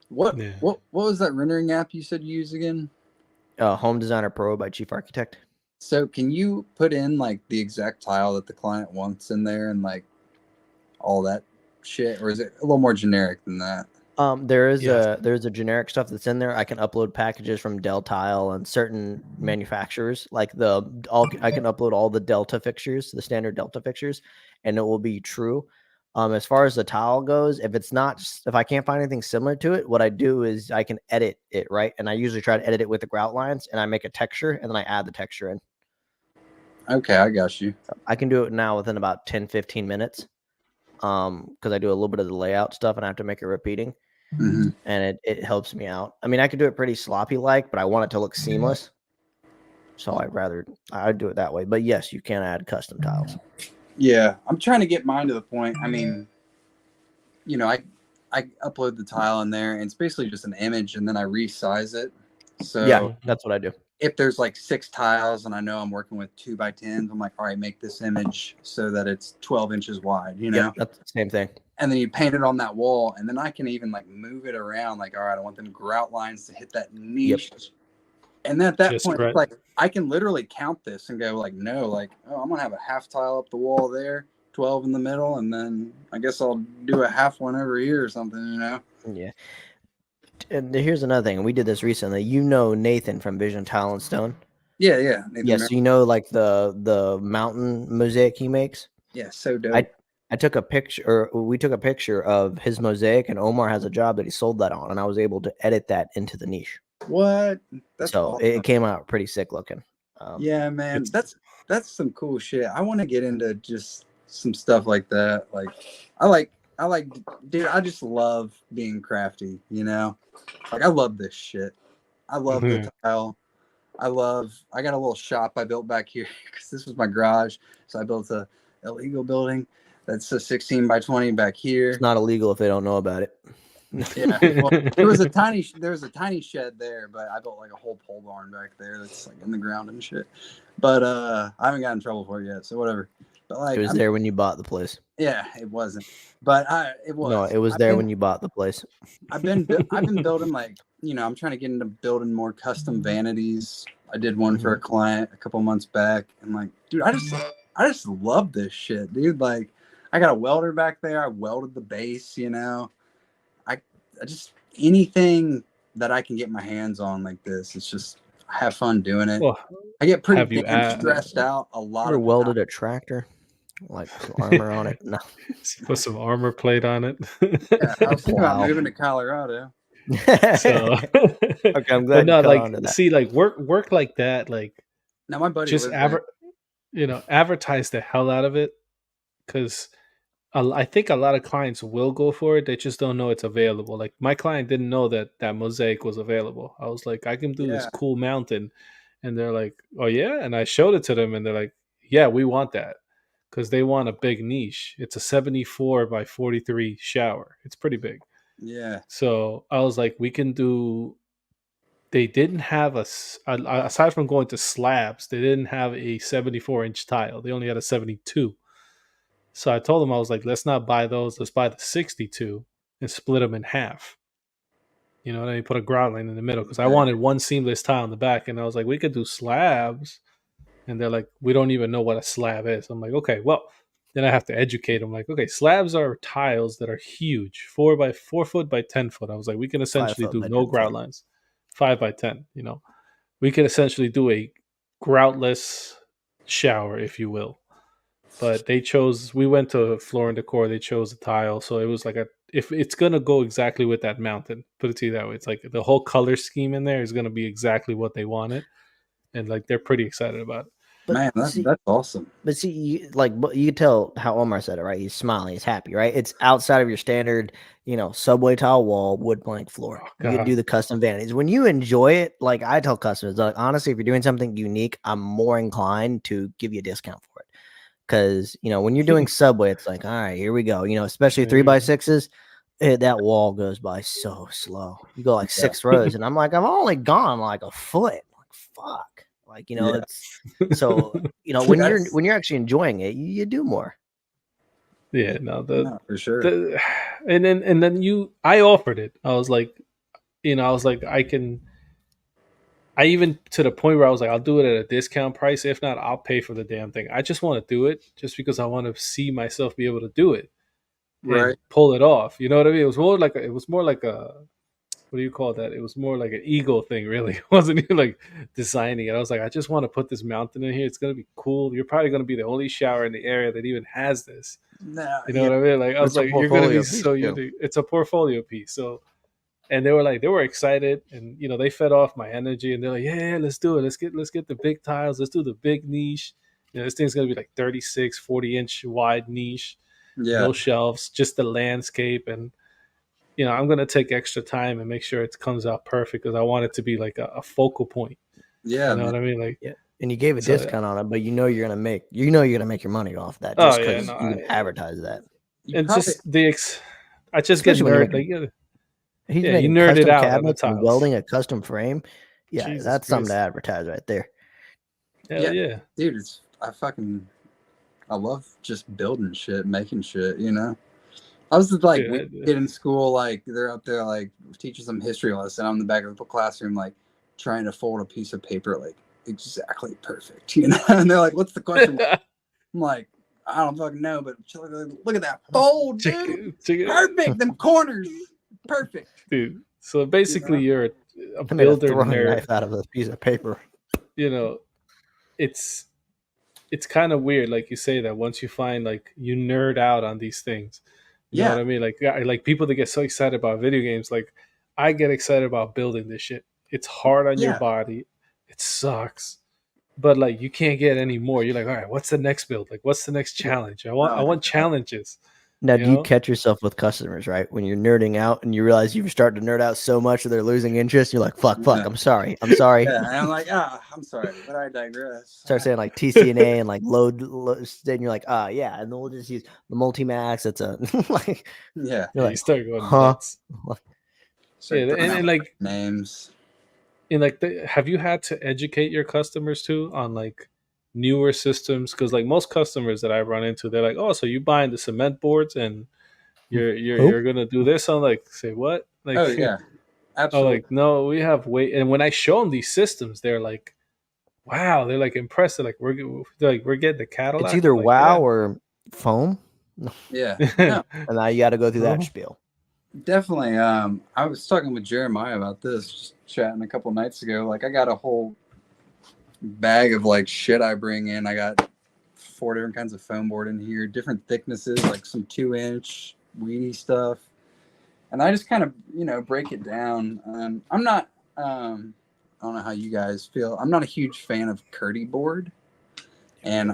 What was that rendering app you said you use again?
Home Designer Pro by Chief Architect.
So can you put in like the exact tile that the client wants in there and like all that shit, or is it a little more generic than that?
There's a generic stuff that's in there. I can upload packages from Dell Tile and certain manufacturers, like I can upload all the Delta fixtures, the standard Delta fixtures, and it will be true. As far as the tile goes, if I can't find anything similar to it, what I do is I can edit it, right? And I usually try to edit it with the grout lines, and I make a texture, and then I add the texture in.
Okay, I got you.
I can do it now within about 10-15 minutes, because I do a little bit of the layout stuff, and I have to make it repeating.
Mm-hmm.
And it helps me out. I mean, I could do it pretty sloppy but I want it to look seamless. So I'd do it that way. But yes, you can add custom tiles.
Yeah, I'm trying to get mine to the point. I mean, I upload the tile in there, and it's basically just an image, and then I resize it. So
yeah, that's what I do.
If there's like 6 tiles and I know I'm working with 2x10s, I'm like, all right, make this image so that it's 12 inches wide,
Yeah, that's the same thing.
And then you paint it on that wall, and then I can even like move it around. Like, all right, I want them grout lines to hit that niche. Yep. And then at that point, it's like I can literally count this and go like, no, like, oh, I'm gonna have a half tile up the wall there, 12 in the middle, and then I guess I'll do a half one over here or something,
Yeah. And here's another thing. We did this recently. Nathan from Vision Tile and Stone.
Yeah.
Yes, like the mountain mosaic he makes.
Yeah, so dope.
I took a picture, or we took a picture of his mosaic, and Omar has a job that he sold that on, and I was able to edit that into the niche.
What? That's
So
awesome.
it came out pretty sick looking.
Yeah, man, that's some cool shit. I want to get into just some stuff like that. Like, I like, dude. I just love being crafty. You know, like I love this shit. I love the tile. I got a little shop I built back here because this was my garage. So I built a illegal building that's a 16 by 20 back here.
It's not illegal if they don't know about it.
Yeah, well, there was a tiny shed there, but I built like a whole pole barn back there that's like in the ground and shit. But I haven't gotten in trouble for it yet, so whatever. But like,
it was there when you bought the place.
Yeah, it wasn't, but it was.
No, it was there when you bought the place.
I've been building, like, you know, I'm trying to get into building more custom vanities. I did one for a client a couple months back, and like, dude, I just love this shit, dude. Like, I got a welder back there. I welded the base, you know. I just anything that I can get my hands on like this. It's just I have fun doing it.
Well,
I get pretty stressed out a lot.
Ever welded a tractor, like some armor on it? No.
Put some armor plate on it.
Yeah, I was thinking about moving to Colorado.
So okay, I'm glad.
But no, like, see, like work like that, like,
now my buddy
just advertise the hell out of it, because I think a lot of clients will go for it. They just don't know it's available. Like, my client didn't know that mosaic was available. I was like, I can do this cool mountain, and they're like, oh yeah, and I showed it to them, and they're like, yeah, we want that, because they want a big niche. It's a 74 by 43 shower. It's pretty big.
Yeah.
So I was like, we can do. They didn't have aside from going to slabs, they didn't have a 74-inch tile. They only had a 72. So I told them, I was like, let's not buy those. Let's buy the 62 and split them in half. You know, and then you put a grout line in the middle, because I wanted one seamless tile in the back. And I was like, we could do slabs. And they're like, we don't even know what a slab is. I'm like, okay, well, then I have to educate them. Like, okay, slabs are tiles that are huge, 4 foot by 10 foot. I was like, we can essentially do no grout lines, 5 by 10. You know, we could essentially do a groutless shower, if you will. But we went to Floor and Decor, they chose a tile. So it was like if it's going to go exactly with that mountain, put it to you that way. It's like the whole color scheme in there is going to be exactly what they wanted. And like, they're pretty excited about it.
But man, that's awesome.
But see, you can tell how Omar said it, right? He's smiling, he's happy, right? It's outside of your standard, subway tile wall, wood plank floor. You can do the custom vanities. When you enjoy it, like I tell customers, like, honestly, if you're doing something unique, I'm more inclined to give you a discount for it. Because, when you're doing subway, it's like, all right, here we go. Especially 3x6s, that wall goes by so slow. You go like 6 rows, and I'm like, I've only gone like a foot. I'm like, fuck. Like, it's so, when you're actually enjoying it, you do more.
Yeah, no,
for sure.
And then I offered it. I was like, I even to the point where I was like, I'll do it at a discount price. If not, I'll pay for the damn thing. I just want to do it just because I want to see myself be able to do it, right? Pull it off. You know what I mean? It was more like a what do you call that? It was more like an ego thing, really. It wasn't even like designing it. I was like, I just want to put this mountain in here. It's gonna be cool. You're probably gonna be the only shower in the area that even has this.
No,
you know what I mean? Like, I was like, you're gonna be so unique. It's a portfolio piece. So. And they were excited, and they fed off my energy, and they're like, yeah, let's do it. Let's get the big tiles. Let's do the big niche. This thing's gonna be like 36, 40-inch wide niche. Yeah. No shelves, just the landscape, and I'm gonna take extra time and make sure it comes out perfect, because I want it to be like a focal point.
Yeah,
you know what I mean? Like,
yeah. And you gave a discount on it, but you're gonna make your money off that just because you can advertise that.
And probably, I just get nerd like.
He's making
you nerded out
cabinets and welding a custom frame. Yeah, Jesus that's Christ. Something to advertise right there.
Hell yeah.
Dude, I love just building shit, making shit, I was like kid in school, like they're up there like teaching some history lesson. I'm in the back of the classroom, like trying to fold a piece of paper like exactly perfect, and they're like, what's the question? I'm like, I don't fucking know, but look at that fold, dude. Perfect, them corners. Perfect,
dude. So basically, you're a builder nerd
out of a piece of paper.
It's kind of weird, like you say that once you find like you nerd out on these things. You know what I mean? Like people that get so excited about video games, like I get excited about building this shit. It's hard on your body. It sucks. But like you can't get any more. You're like, all right, what's the next build? Like, what's the next challenge? I want challenges.
Now, do you catch yourself with customers, right? When you're nerding out and you realize you've started to nerd out so much that they're losing interest, you're like, fuck, I'm sorry.
Yeah, and I'm like, I'm sorry, but I digress.
Start saying like TCNA and like load, and you're like, yeah, and then we'll just use the multi-max. It's a like,
you're
like,
you start going nuts.
And like names.
And like, have you had to educate your customers too on like newer systems? Because like most customers that I run into, they're like, oh, so you buying the cement boards and you're gonna do this? I'm like, say what? Like,
oh yeah, absolutely.
I'm like, no, we have weight. And when I show them these systems, they're like, wow, they're like impressed. They're like, we're getting the Cadillac.
It's either
like,
wow or foam.
Yeah,
and now you got to go through that spiel.
Definitely. I was talking with Jeremiah about this, just chatting a couple nights ago. Like, I got a whole bag of like shit I bring in. I got 4 different kinds of foam board in here, different thicknesses, like some 2-inch weedy stuff, and I just kind of break it down. I'm not. I don't know how you guys feel. I'm not a huge fan of Curdy board, and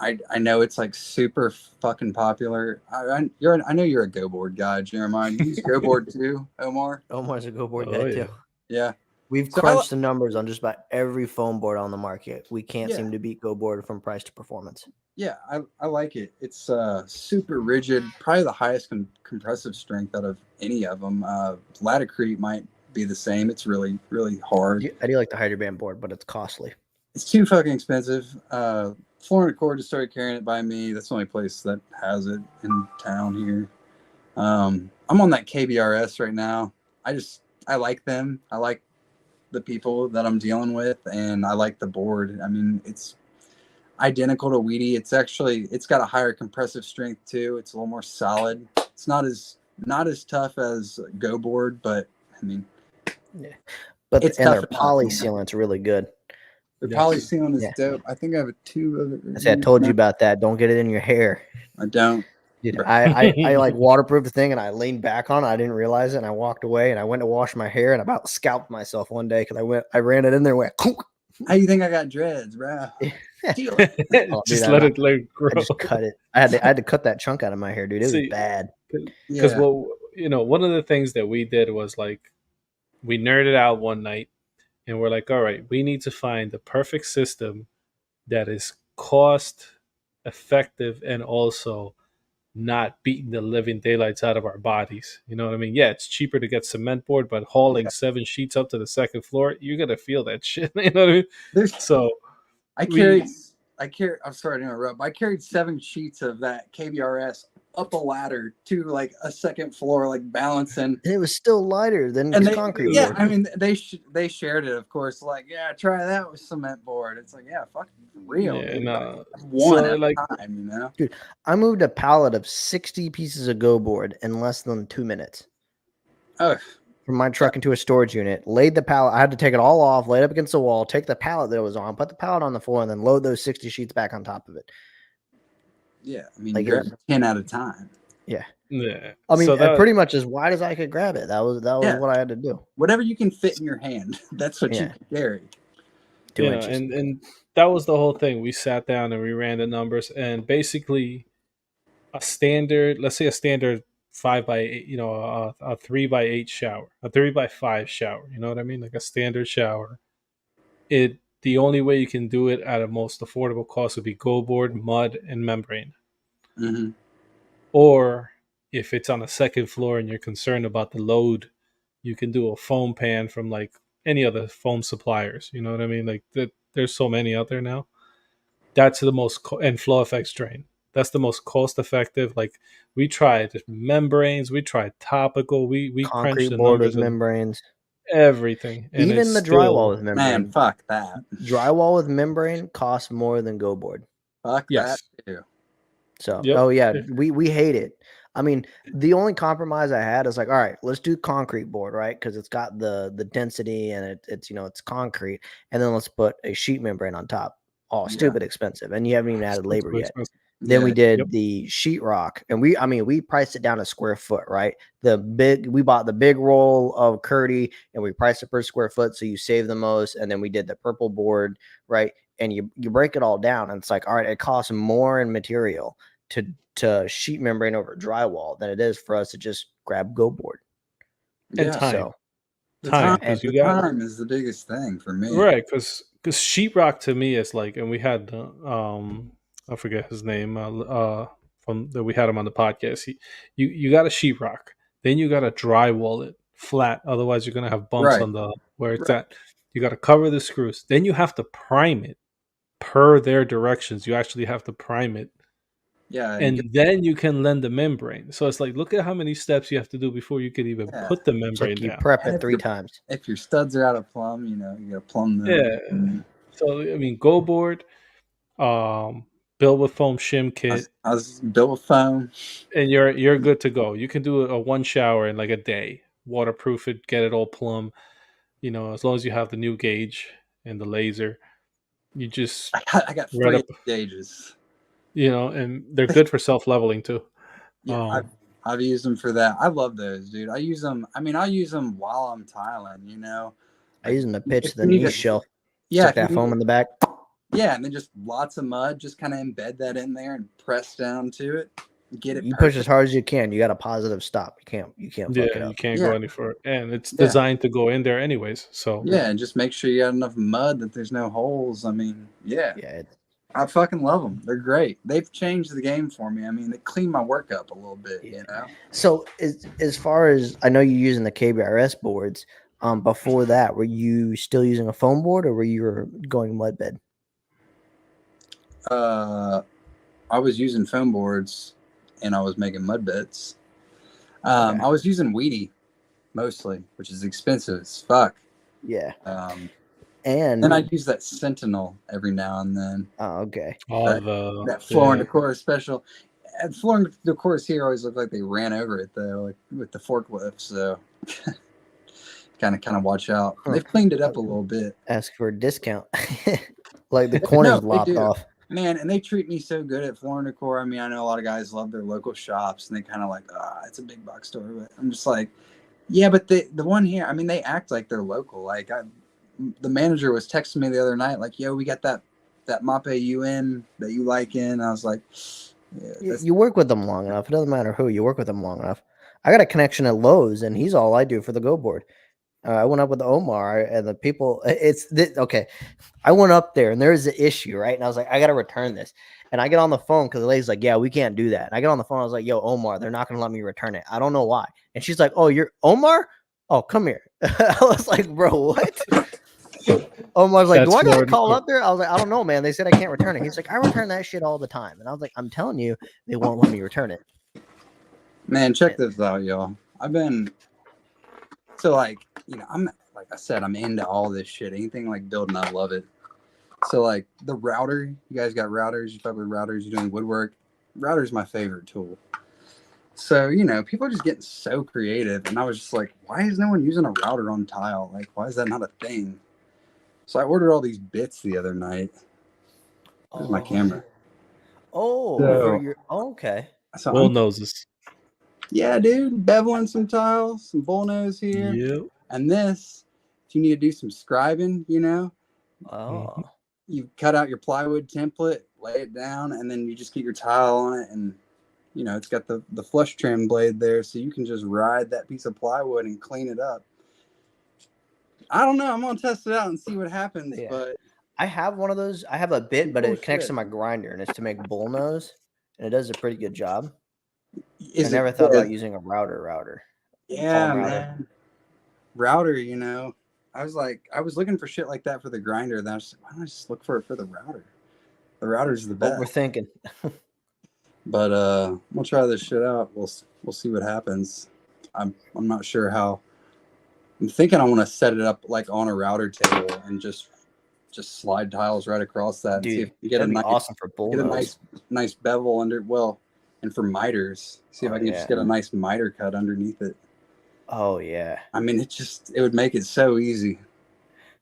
I know it's like super fucking popular. I know you're a Go board guy, Jeremiah. You use Go board too, Omar?
Omar's a Go board guy too.
Yeah.
We've crunched the numbers on just about every foam board on the market. We can't seem to beat Go board from price to performance.
Yeah, I like it. It's super rigid, probably the highest compressive strength out of any of them. Latticrete might be the same. It's really, really hard.
I do like the Hydraband board, but it's costly.
It's too fucking expensive. Floor and Cord just started carrying it by me. That's the only place that has it in town here. I'm on that KBRS right now. I like them. I like the people that I'm dealing with, and I like the board. I mean, it's identical to Weedy. It's got a higher compressive strength too. It's a little more solid. It's not as tough as Go board, but I mean,
but their poly sealant's really good.
The poly sealant is dope. I think I have 2 of it.
I told you about that. Don't get it in your hair.
I don't.
Dude, I like waterproof the thing, and I leaned back on it. I didn't realize it, and I walked away, and I went to wash my hair, and about scalped myself one day because I ran it in there and went.
How you think I got dreads, bro?
Just let it grow.
I just cut it. I had to cut that chunk out of my hair, dude. It was bad.
Because one of the things that we did was like we nerded out one night, and we're like, all right, we need to find the perfect system that is cost effective and also not beating the living daylights out of our bodies. You know what I mean? Yeah, it's cheaper to get cement board, but hauling 7 sheets up to the second floor, you're gonna feel that shit. You know what I mean? So
I carried. I'm sorry to interrupt. I carried 7 sheets of that KBRS up a ladder to like a second floor, like balancing.
And it was still lighter than concrete.
Yeah, board. I mean they shared it, of course. Like, yeah, try that with cement board. It's like, yeah, fucking real.
Yeah, no.
One at a time,
Dude, I moved a pallet of 60 pieces of Go board in less than 2 minutes.
Oh.
From my truck into a storage unit, laid the pallet. I had to take it all off, lay it up against the wall, take the pallet that it was on, put the pallet on the floor, and then load those 60 sheets back on top of it.
Yeah, I mean, like 10 at a time.
Yeah.
I
mean, pretty much as wide as I could grab it. That was what I had to do.
Whatever you can fit in your hand, that's what you can carry.
2 inches.
And that was the whole thing. We sat down and we ran the numbers, and basically a standard 5x8, a 3x8 shower, a 3x5 shower. You know what I mean? Like a standard shower. The only way you can do it at a most affordable cost would be Go board, mud, and membrane.
Mm-hmm.
Or if it's on a second floor and you're concerned about the load, you can do a foam pan from like any other foam suppliers. You know what I mean? Like there's so many out there now. That's the most and flow effects drain. That's the most cost effective. Like we tried membranes, we tried topical, we crunched the
board with membranes,
everything. And
even the drywall with membrane.
Man, fuck that.
Drywall with membrane costs more than Go board.
Fuck that too.
So we hate it. I mean, the only compromise I had is like, all right, let's do concrete board, right? Because it's got the density and it's it's concrete, and then let's put a sheet membrane on top. Oh, stupid expensive, and you haven't even added labor yet. Then we did the sheetrock, and we priced it down a square foot, right? We bought the big roll of Curdy, and we priced it per square foot, so you save the most. And then we did the purple board, right? And you break it all down, and it's like, all right, it costs more in material to sheet membrane over drywall than it is for us to just grab go board.
And time.
So, time is the biggest thing for me,
right? Because sheetrock to me is like, and we had I forget his name from that we had him on the podcast. You got a sheetrock, then you got to drywall it flat, otherwise you're gonna have bumps on the where it's at. You got to cover the screws, then you have to prime it per their directions. You actually have to prime it.
Yeah,
and then you can lend the membrane. So it's like, look at how many steps you have to do before you could even put the membrane down.
You prep it 3 times.
If your studs are out of plumb, you gotta plumb them.
Yeah. So I mean, go board, built with foam shim kit.
I was built with foam,
and you're good to go. You can do a 1 shower in like a day, waterproof it, get it all plumb. As long as you have the new gauge and the laser, you just
I got 3 gauges.
And they're good for self-leveling too.
Yeah, I've used them for that. I love those, dude. I use them. I mean, I use them while I'm tiling.
I use them to pitch the knee shelf.
Yeah,
stick that foam in the back.
Yeah, and then just lots of mud. Just kind of embed that in there and press down to it. Get it.
You push as hard as you can. You got a positive stop. You can't. Fuck it up.
You can't go any further, and it's designed to go in there anyways. So
and just make sure you got enough mud that there's no holes. I mean, I fucking love them. They're great. They've changed the game for me. I mean, they clean my work up a little bit,
So as far as I know, you're using the KBRS boards. Before that, were you still using a foam board, or were you going mud bed?
I was using foam boards, and I was making mud beds. I was using Weedy mostly, which is expensive as fuck.
Yeah.
And then I use that Sentinel every now and then.
Oh, okay.
That floor and decor special. And floor and decors here always look like they ran over it though, like with the forklift. So kind of watch out. They've cleaned it up a little bit.
Ask for a discount. Like the corners lopped off.
Man, and they treat me so good at floor and decor. I mean, I know a lot of guys love their local shops, and they kind of like, it's a big box store. But I'm just like, yeah, but the one here, I mean, they act like they're local. Like the manager was texting me the other night, like, yo, we got that Mape UN that you like in. I was like,
you work with them long enough. It doesn't matter who, you work with them long enough. I got a connection at Lowe's, and he's all I do for the Go board. I went up with Omar, and the people, okay. I went up there, and there's an issue, right? And I was like, I got to return this. And I get on the phone because the lady's like, yeah, we can't do that. And I get on the phone. I was like, yo, Omar, they're not going to let me return it. I don't know why. And she's like, oh, you're Omar? Oh, come here. I was like, bro, what? Omar's like, do I got to call up there? I was like, I don't know, man. They said I can't return it. He's like, I return that shit all the time. And I was like, I'm telling you, they won't let me return it.
Man, check this out, y'all. So like, I'm like I said, I'm into all this shit. Anything like building, I love it. So like the router, you guys got routers, you fuck with routers, you're doing woodwork. Router's my favorite tool. So, people are just getting so creative. And I was just like, why is no one using a router on tile? Like, why is that not a thing? So I ordered all these bits the other night. Here's my camera.
Okay.
So
bull noses.
Yeah, dude. Beveling some tiles, some bull nose here.
Yep.
And this, if you need to do some scribing, you cut out your plywood template, lay it down, and then you just get your tile on it. And, it's got the flush trim blade there, so you can just ride that piece of plywood and clean it up. I don't know. I'm going to test it out and see what happens. Yeah. But
I have one of those. I have a bit, but it connects to my grinder, and it's to make bull nose, and it does a pretty good job. I never thought about using a router.
Yeah, man. Router, I was looking for shit like that for the grinder. Then I was like, why don't I just look for it for the router? The router's the best.
Overthinking.
But we'll try this shit out. We'll see what happens. I'm not sure how. I'm thinking I want to set it up like on a router table and just slide tiles right across that.
Dude,
and see if you get
awesome for bull nose.
nice bevel under. Well, and for miters, see if I can just get a nice miter cut underneath it.
Oh yeah.
I mean, it would make it so easy.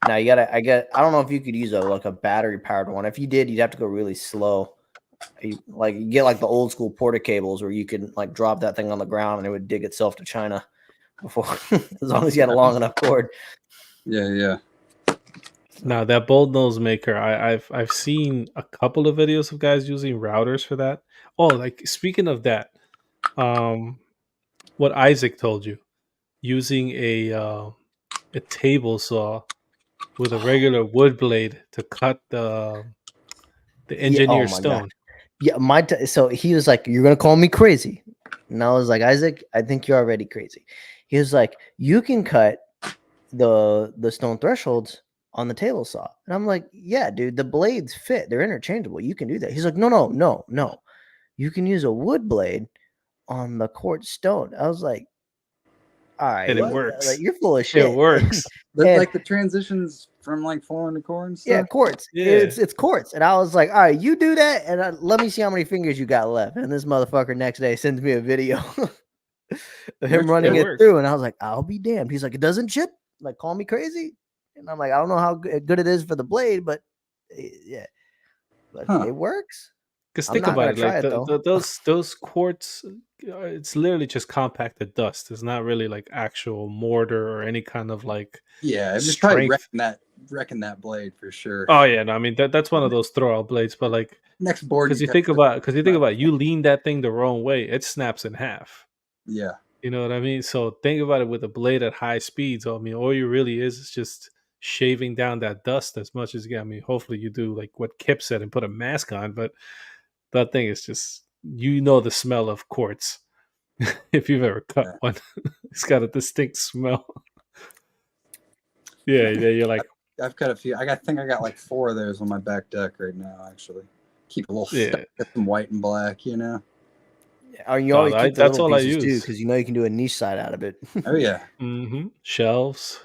Now I don't know if you could use a battery powered one. If you did, you'd have to go really slow. You get like the old school porta cables where you can like drop that thing on the ground and it would dig itself to China before, as long as you had a long enough cord.
Yeah.
Now that bold nose maker, I've seen a couple of videos of guys using routers for that. Oh, like speaking of that, what Isaac told you, using a table saw with a regular wood blade to cut the engineer stone.
Yeah, so he was like, "You're gonna call me crazy," and I was like, "Isaac, I think you're already crazy." He was like, "You can cut the stone thresholds on the table saw," and I'm like, "Yeah, dude, the blades fit; they're interchangeable. You can do that." He's like, "No, you can use a wood blade on the quartz stone." I was like, "All right,
And it works.
like, you're full of shit."
It works.
But like the transitions from like flooring to core and stuff.
Yeah, quartz.
Yeah.
It's quartz. And I was like, all right, you do that, and let me see how many fingers you got left. And this motherfucker next day sends me a video of him running it through, and I was like, I'll be damned. He's like, it doesn't chip. Like, call me crazy. And I'm like, I don't know how good it is for the blade, but yeah, but it works.
Because think about it, like those quartz, it's literally just compacted dust. It's not really like actual mortar or any kind of like
I'm just probably wrecking that blade for sure.
Oh yeah, no, I mean that's one of those throw out blades, but like
next board
because you think about you lean that thing the wrong way, it snaps in half.
Yeah,
you know what I mean. So think about it with a blade at high speeds. I mean, all you really is just shaving down that dust as much as you can. I mean, hopefully you do like what Kip said and put a mask on, but that thing is just, the smell of quartz. If you've ever cut one, it's got a distinct smell. yeah, you're like,
I've cut a few. I think I got like 4 of those on my back deck right now. Actually, keep a little stuck with some white and black. You
always keep the little pieces too, because you can do a niche side out of it.
Oh yeah.
Mm-hmm. Shelves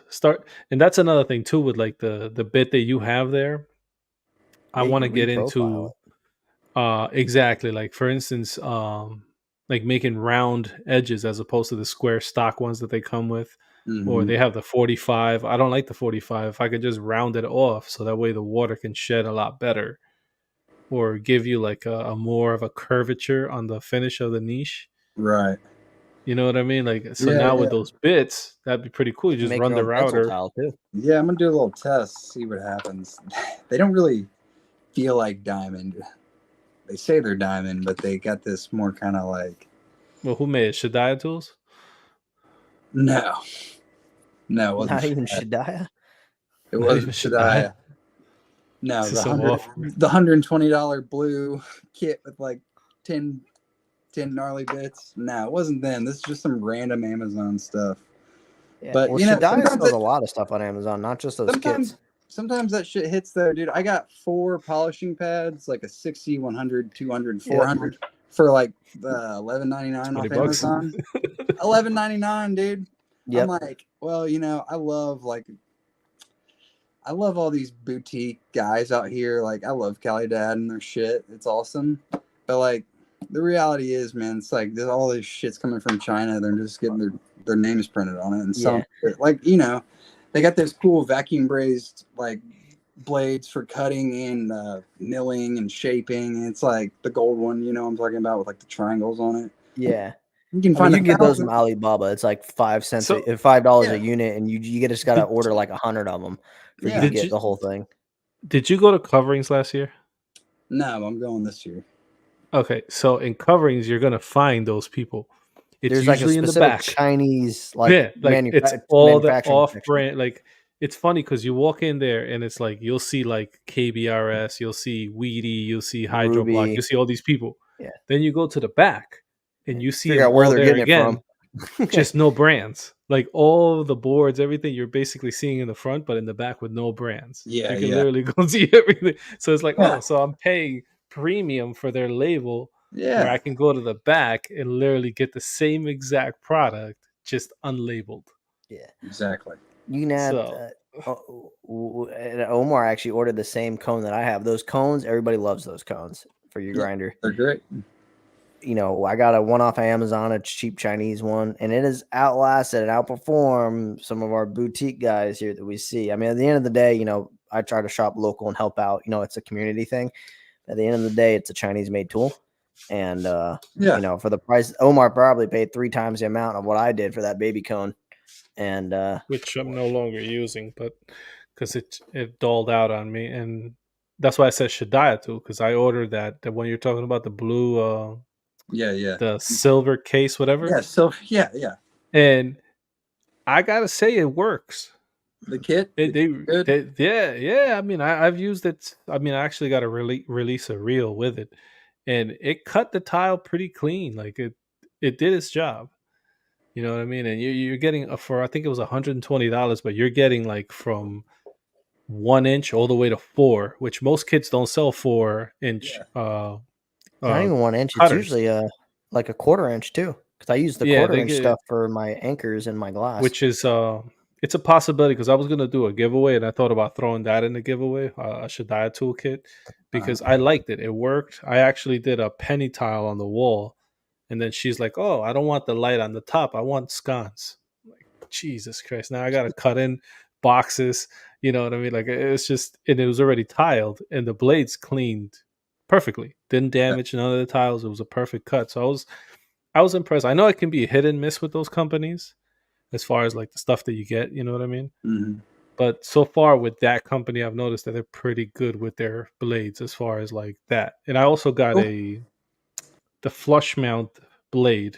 and that's another thing too with like the bit that you have there. I want to get into exactly, like for instance, like making round edges as opposed to the square stock ones that they come with. Or they have the 45. I don't like the 45. If I could just round it off so that way the water can shed a lot better, or give you like a more of a curvature on the finish of the niche.
Right.
You know what I mean? Like, so now with those bits, that'd be pretty cool. You just run the router.
Yeah, I'm gonna do a little test, see what happens. They don't really feel like diamond. They say they're diamond, but they got this more kind of like.
Well, who made it? Shadiah Tools?
No, it wasn't.
Not even Shadiah.
It wasn't Shadiah. No, the $120 blue kit with like 10 gnarly bits. No, it wasn't them. This is just some random Amazon stuff.
Yeah, but Shadiah sells a lot of stuff on Amazon, not just those kits.
Sometimes that shit hits though, dude. I got 4 polishing pads, like a 60, 100, 200, 400 for like $11.99 off Amazon. $11.99, dude. Yep. I'm like, well, I love all these boutique guys out here. Like, I love Cali Dad and their shit. It's awesome. But like, the reality is, man, it's like all this shit's coming from China. They're just getting their names printed on it and selling it. Like, they got those cool vacuum brazed like blades for cutting and milling and shaping. And it's like the gold one, I'm talking about, with like the triangles on it.
Yeah.
You can find
you get those from Alibaba. It's like $5 a unit, and you just gotta order like 100 of them for you to get the whole thing.
Did you go to Coverings last year?
No, I'm going this year.
Okay, so in Coverings, you're gonna find those people.
There's usually like a specific Chinese
it's all the off-brand. Like, it's funny because you walk in there and it's like you'll see like KBRS, you'll see Weedy, you'll see Hydroblock, you'll see all these people.
Yeah.
Then you go to the back and you see
where they're getting
it from. Just no brands. Like all the boards, everything you're basically seeing in the front, but in the back with no brands.
Yeah,
you can literally go see everything. So it's like, so I'm paying premium for their label.
Yeah,
where I can go to the back and literally get the same exact product, just unlabeled.
Yeah,
exactly.
You can add. Omar actually ordered the same cone that I have. Those cones, everybody loves those cones for your grinder.
They're great.
I got a one off Amazon, a cheap Chinese one, and it has outlasted and outperformed some of our boutique guys here that we see. I mean, at the end of the day, I try to shop local and help out. It's a community thing. at the end of the day, it's a Chinese-made tool. And, you know, for the price, Omar probably paid 3 times the amount of what I did for that baby cone. And
which I'm no longer using, but because it dulled out on me. And that's why I said Shadiah tool, because I ordered that when you're talking about the blue, the silver case, whatever.
Yeah, so yeah.
And I got to say, it works.
The kit?
Yeah. I mean, I've used it. I mean, I actually got to release a reel with it, and it cut the tile pretty clean. Like it did its job. You know what I mean? And you're getting for, I think it was $120, but you're getting like from 1 inch all the way to 4, which most kits don't sell 4-inch.
Not even 1 inch.
cutters.
It's usually like a 1/4 inch too. Because I use the 1/4 inch stuff for my anchors and my glass.
Which is it's a possibility, because I was gonna do a giveaway and I thought about throwing that in the giveaway, a Shadiah toolkit, because I liked it. It worked. I actually did a penny tile on the wall, and then she's like, "Oh, I don't want the light on the top. I want sconce." I'm like, Jesus Christ! Now I gotta cut in boxes. You know what I mean? Like, it's just, and it was already tiled, and the blades cleaned perfectly. Didn't damage none of the tiles. It was a perfect cut. So I was impressed. I know it can be a hit and miss with those companies, as far as like the stuff that you get, you know what I mean?
Mm-hmm.
But so far with that company, I've noticed that they're pretty good with their blades as far as like that. And I also got the flush mount blade,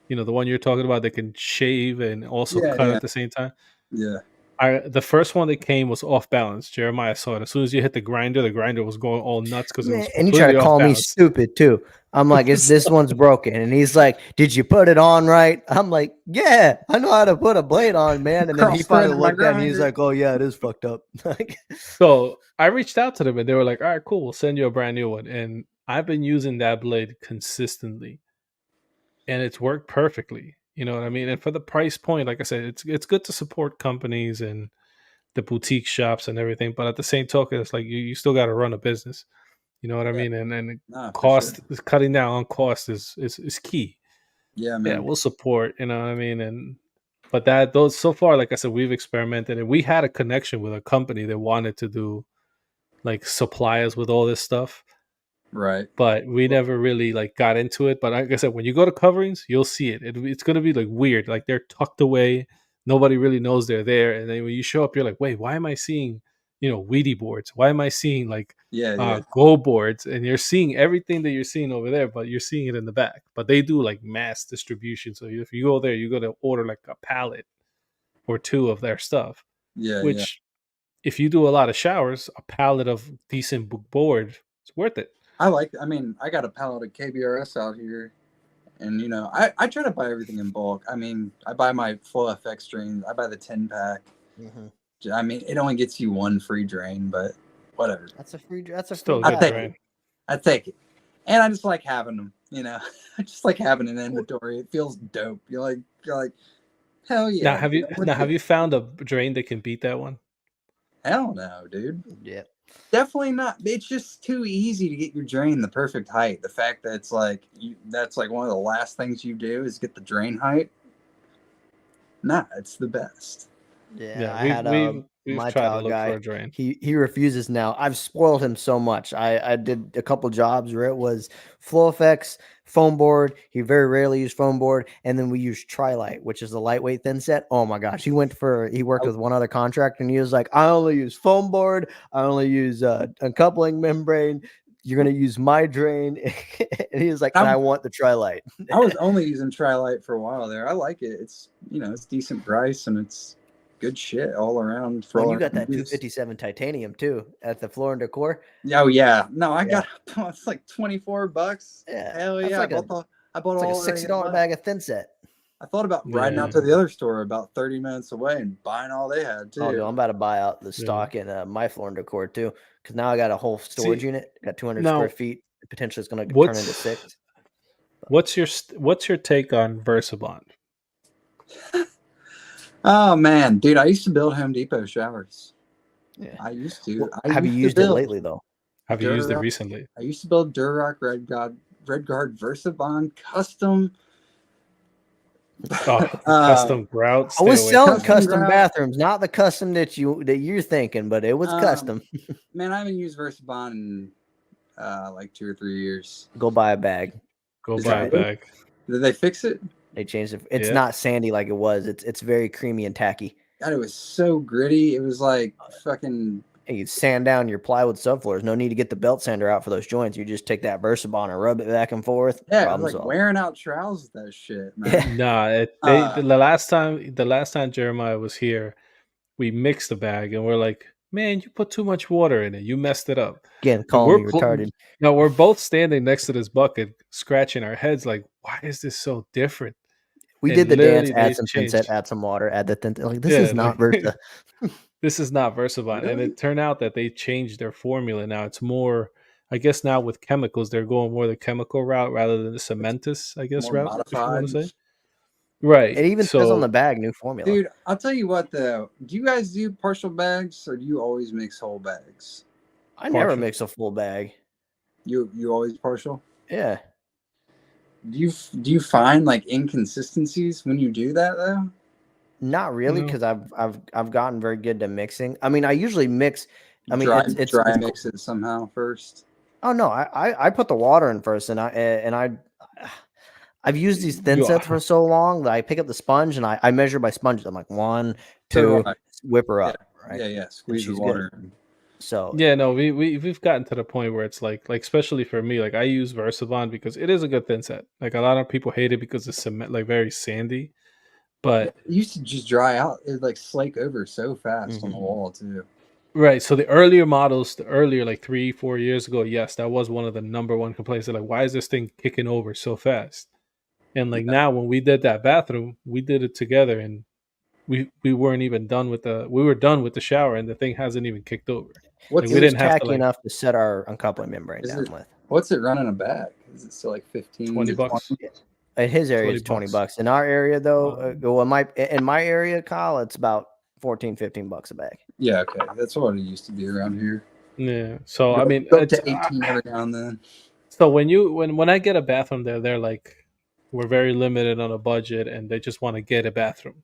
you know, the one you're talking about that can shave and also cut at the same time.
Yeah.
The first one that came was off balance. Jeremiah saw it. As soon as you hit the grinder was going all nuts because it was.
And you try to call me stupid too. I'm like, "Is this one's broken?" And he's like, "Did you put it on right?" I'm like, "Yeah, I know how to put a blade on, man." And then he finally looked at it and he's like, "Oh yeah, it is fucked up."
So I reached out to them and they were like, "All right, cool, we'll send you a brand new one." And I've been using that blade consistently, and it's worked perfectly. You know what I mean? And for the price point, like I said, it's good to support companies and the boutique shops and everything, but at the same token, it's like you still got to run a business. You know what I mean? And cost is cutting down on cost is key.
Yeah, man.
Yeah, we'll support. You know what I mean? But those so far, like I said, we've experimented, and we had a connection with a company that wanted to do like supply us with all this stuff.
Right.
But we never really like got into it. But like I said, when you go to coverings, you'll see it. It's going to be like weird. Like they're tucked away. Nobody really knows they're there. And then when you show up, you're like, wait, why am I seeing, you know, Weedy boards? Why am I seeing like Go boards? And you're seeing everything that you're seeing over there, but you're seeing it in the back. But they do like mass distribution. So if you go there, you got to order like a pallet or 2 of their stuff.
Yeah.
Which if you do a lot of showers, a pallet of decent board is worth it.
I got a pallet of KBRS out here, and you know, I try to buy everything in bulk. I mean, I buy my full FX drains. I buy the 10-pack. Mm-hmm. I mean, it only gets you 1 free drain, but whatever.
That's a free drain.
I take it, and I just like having them. You know, I just like having an inventory. It feels dope. You're like, hell yeah.
Now have you found a drain that can beat that one?
Hell no, dude.
Yeah.
Definitely not. It's just too easy to get your drain the perfect height. The fact that it's like that's like one of the last things you do is get the drain height. Nah, it's the best.
Yeah, I had my tile guy. He refuses now. I've spoiled him so much. I did a couple jobs where it was Flow Effects, foam board. He very rarely used foam board, and then we used Trilite, which is a lightweight thin set. Oh my gosh, he worked with one other contractor, and he was like, "I only use foam board. I only use a coupling membrane. You're gonna use my drain." And he was like, "I want the Trilite."
I was only using Trilite for a while there. I like it. It's it's decent price and it's good shit all around.
You got that 257 titanium too at the Floor and Decor.
Oh yeah, no, I got it's like $24.
Yeah,
hell yeah! I bought all
like a $60 bag of thin set.
I thought about riding out to the other store about 30 minutes away and buying all they had too.
Oh, dude, I'm about to buy out the stock in my Floor and Decor too, because now I got a whole storage unit. Got 200 square feet. Potentially, it's going to turn into 6.
What's your take on VersaBond?
Oh man, dude, I used to build Home Depot showers. Yeah, I used to.
Have you used it lately though?
Have you used it recently?
I used to build Durock Redguard VersaBond custom.
Custom grout.
I was selling custom bathrooms, not the custom that you're thinking, but it was custom.
Man, I haven't used VersaBond in like 2 or 3 years.
Go buy a bag.
Go buy a bag.
Did they fix it?
They changed it. It's not sandy like it was. It's very creamy and tacky.
God, it was so gritty. It was like fucking.
Hey, you sand down your plywood subfloors. No need to get the belt sander out for those joints. You just take that Versabond and rub it back and forth.
Yeah, it was like wearing out trowels with that shit, man.
Yeah.
Nah, the last time Jeremiah was here, we mixed the bag and we're like, man, you put too much water in it. You messed it up.
Again, call me retarded.
No, we're both standing next to this bucket, scratching our heads like, why is this so different?
We did the dance, add some Thinset, add some water, add the Thinset. Like, this is not Versa.
This is not Versabond. Really? And it turned out that they changed their formula now. It's more, I guess now with chemicals, they're going more the chemical route rather than the cementous, I guess,
more
route.
Modified.
If you want to say. Right.
It even says on the bag, new formula.
Dude, I'll tell you what, though. Do you guys do partial bags or do you always mix whole bags?
I never mix a full bag. You
always partial?
Yeah.
Do you find like inconsistencies when you do that though?
Not really, because I've gotten very good to mixing. I mean, I usually mix. I mean,
it's dry mix it somehow first.
Oh no, I put the water in first, and I've used these Thinsets for so long that I pick up the sponge and I measure by sponges. I'm like 1, 2, whip her up.
Right? Yeah, squeeze the water.
Good. So
yeah, no, we've gotten to the point where it's like especially for me, like I use Versabond because it is a good Thinset. Like a lot of people hate it because it's cement, like very sandy. But
it used to just dry out. It like slake over so fast on the wall too.
Right. So the earlier models, like 3-4 years ago, yes, that was one of the number one complaints. They're like, why is this thing kicking over so fast? And like now when we did that bathroom, we did it together and we weren't even done with we were done with the shower and the thing hasn't even kicked over.
We didn't have tacky enough to set our uncoupling membrane down with.
What's it running a bag? Is it still like 15,
$20?
In his area, it's $20. In our area, though, in my area, Kyle, it's about $14-15 a bag.
Yeah, okay, that's what it used to be around here.
Yeah, so I mean,
up to 18 every now and then.
So when I get a bathroom there, they're like, we're very limited on a budget, and they just want to get a bathroom.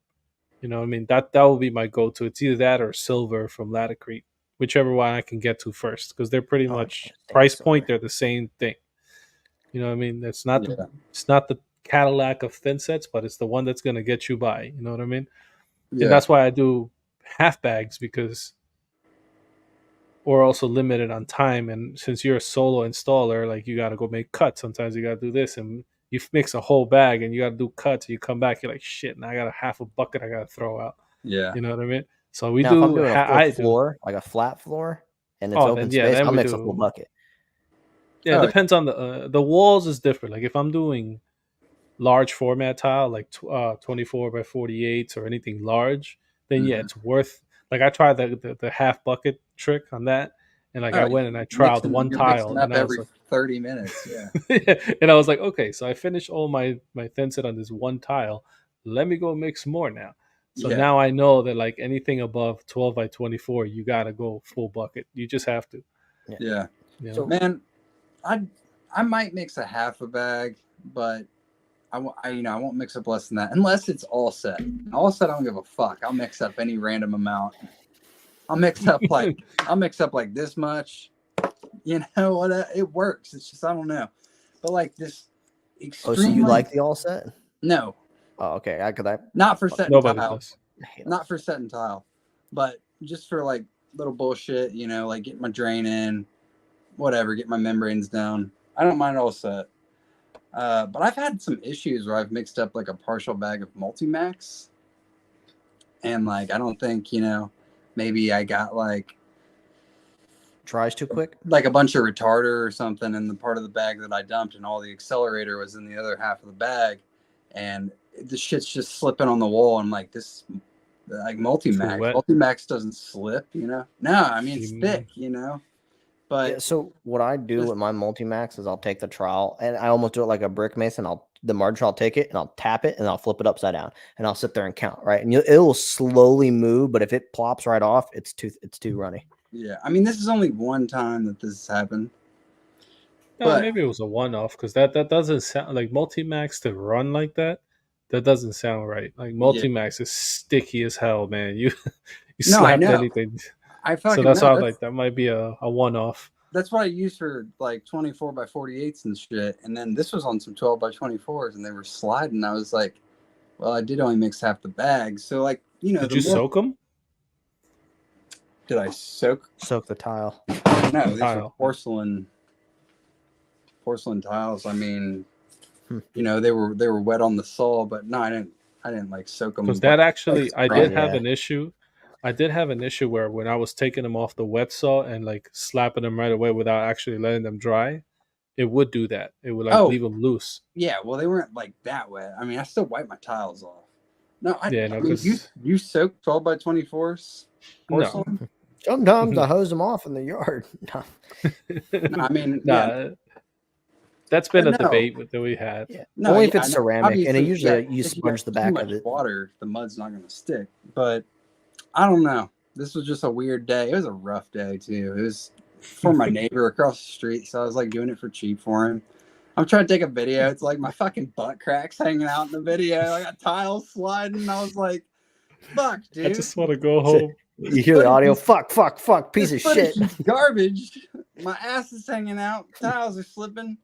You know, what I mean that will be my go-to. It's either that or Silver from Latacrete, whichever one I can get to first, because they're pretty much price point. They're the same thing. You know what I mean? It's not the Cadillac of Thinsets, but it's the one that's going to get you by. You know what I mean? Yeah. And that's why I do half bags, because we're also limited on time. And since you're a solo installer, like you got to go make cuts. Sometimes you got to do this, and you mix a whole bag and you got to do cuts. And you come back, you're like, shit, now I got a half a bucket I got to throw out.
Yeah.
You know what I mean? So we
now,
do.
If I'm doing a full floor, like a flat floor, and it's open space, I'll mix a full bucket.
Yeah, it depends on the walls is different. Like if I'm doing large format tile, like 24 by 48 or anything large, then yeah, it's worth. Like I tried the half bucket trick on that, and like I went and I trialed one tile, and
every 30 minutes.
Yeah, and I was like, okay, so I finished all my Thinset on this one tile. Let me go mix more now. So now I know that like anything above 12 by 24, you gotta go full bucket. You just have to.
Yeah.
You know?
So man, I might mix a half a bag, but I won't mix up less than that unless it's all set. All set, I don't give a fuck. I'll mix up any random amount. I'll mix up like this much. You know what? It works. It's just I don't know. But like this.
So you like the all set?
No.
Oh, okay.
Not for set and tile. Not for set and tile, but just for like little bullshit. You know, like get my drain in, whatever. Get my membranes down. I don't mind all set. But I've had some issues where I've mixed up like a partial bag of Multimax, and like I don't think maybe I got like
dries too quick,
like a bunch of retarder or something in the part of the bag that I dumped, and all the accelerator was in the other half of the bag, and the shit's just slipping on the wall. I'm like, this like Multimax doesn't slip, No, I mean it's thick, But
yeah, so what I do with my Multimax is I'll take the trowel and I almost do it like a brick mason. The margin, I'll take it and I'll tap it and I'll flip it upside down and I'll sit there and count, right? And it will slowly move, but if it plops right off, it's too runny.
Yeah, I mean this is only one time that this has happened.
No, but maybe it was a one-off because that doesn't sound like Multimax to run like that. That doesn't sound right. Like Multimax is sticky as hell, man. You slapped anything.
So
that's why like that might be a one-off.
that's what I used for like 24 by 48s and shit. And then this was on some 12 by 24s, and they were sliding. I was like, well, I did only mix half the bag, so like
Did you soak them?
Did I soak
the tile?
No, these were porcelain tiles. I mean, they were wet on the saw, but no, I didn't like soak them.
Because that actually, I did have an issue. I did have an issue where when I was taking them off the wet saw and like slapping them right away without actually letting them dry, it would do that. It would like leave them loose.
Yeah, well, they weren't like that wet. I mean, I still wipe my tiles off. No, I mean, you soak 12 by 24s porcelain?
No. Sometimes I hose them off in the yard. No.
No, I mean,
that's been a debate that we had.
Yeah. No, only if it's ceramic, and usually you sponge the back of it.
Water, the mud's not going to stick. But I don't know. This was just a weird day. It was a rough day too. It was for my neighbor across the street, so I was like doing it for cheap for him. I'm trying to take a video. It's like my fucking butt cracks hanging out in the video. I got tiles sliding. I was like, fuck, dude.
I just want to go home.
You hear the audio, fuck, piece of shit.
Garbage. My ass is hanging out. Tiles are slipping.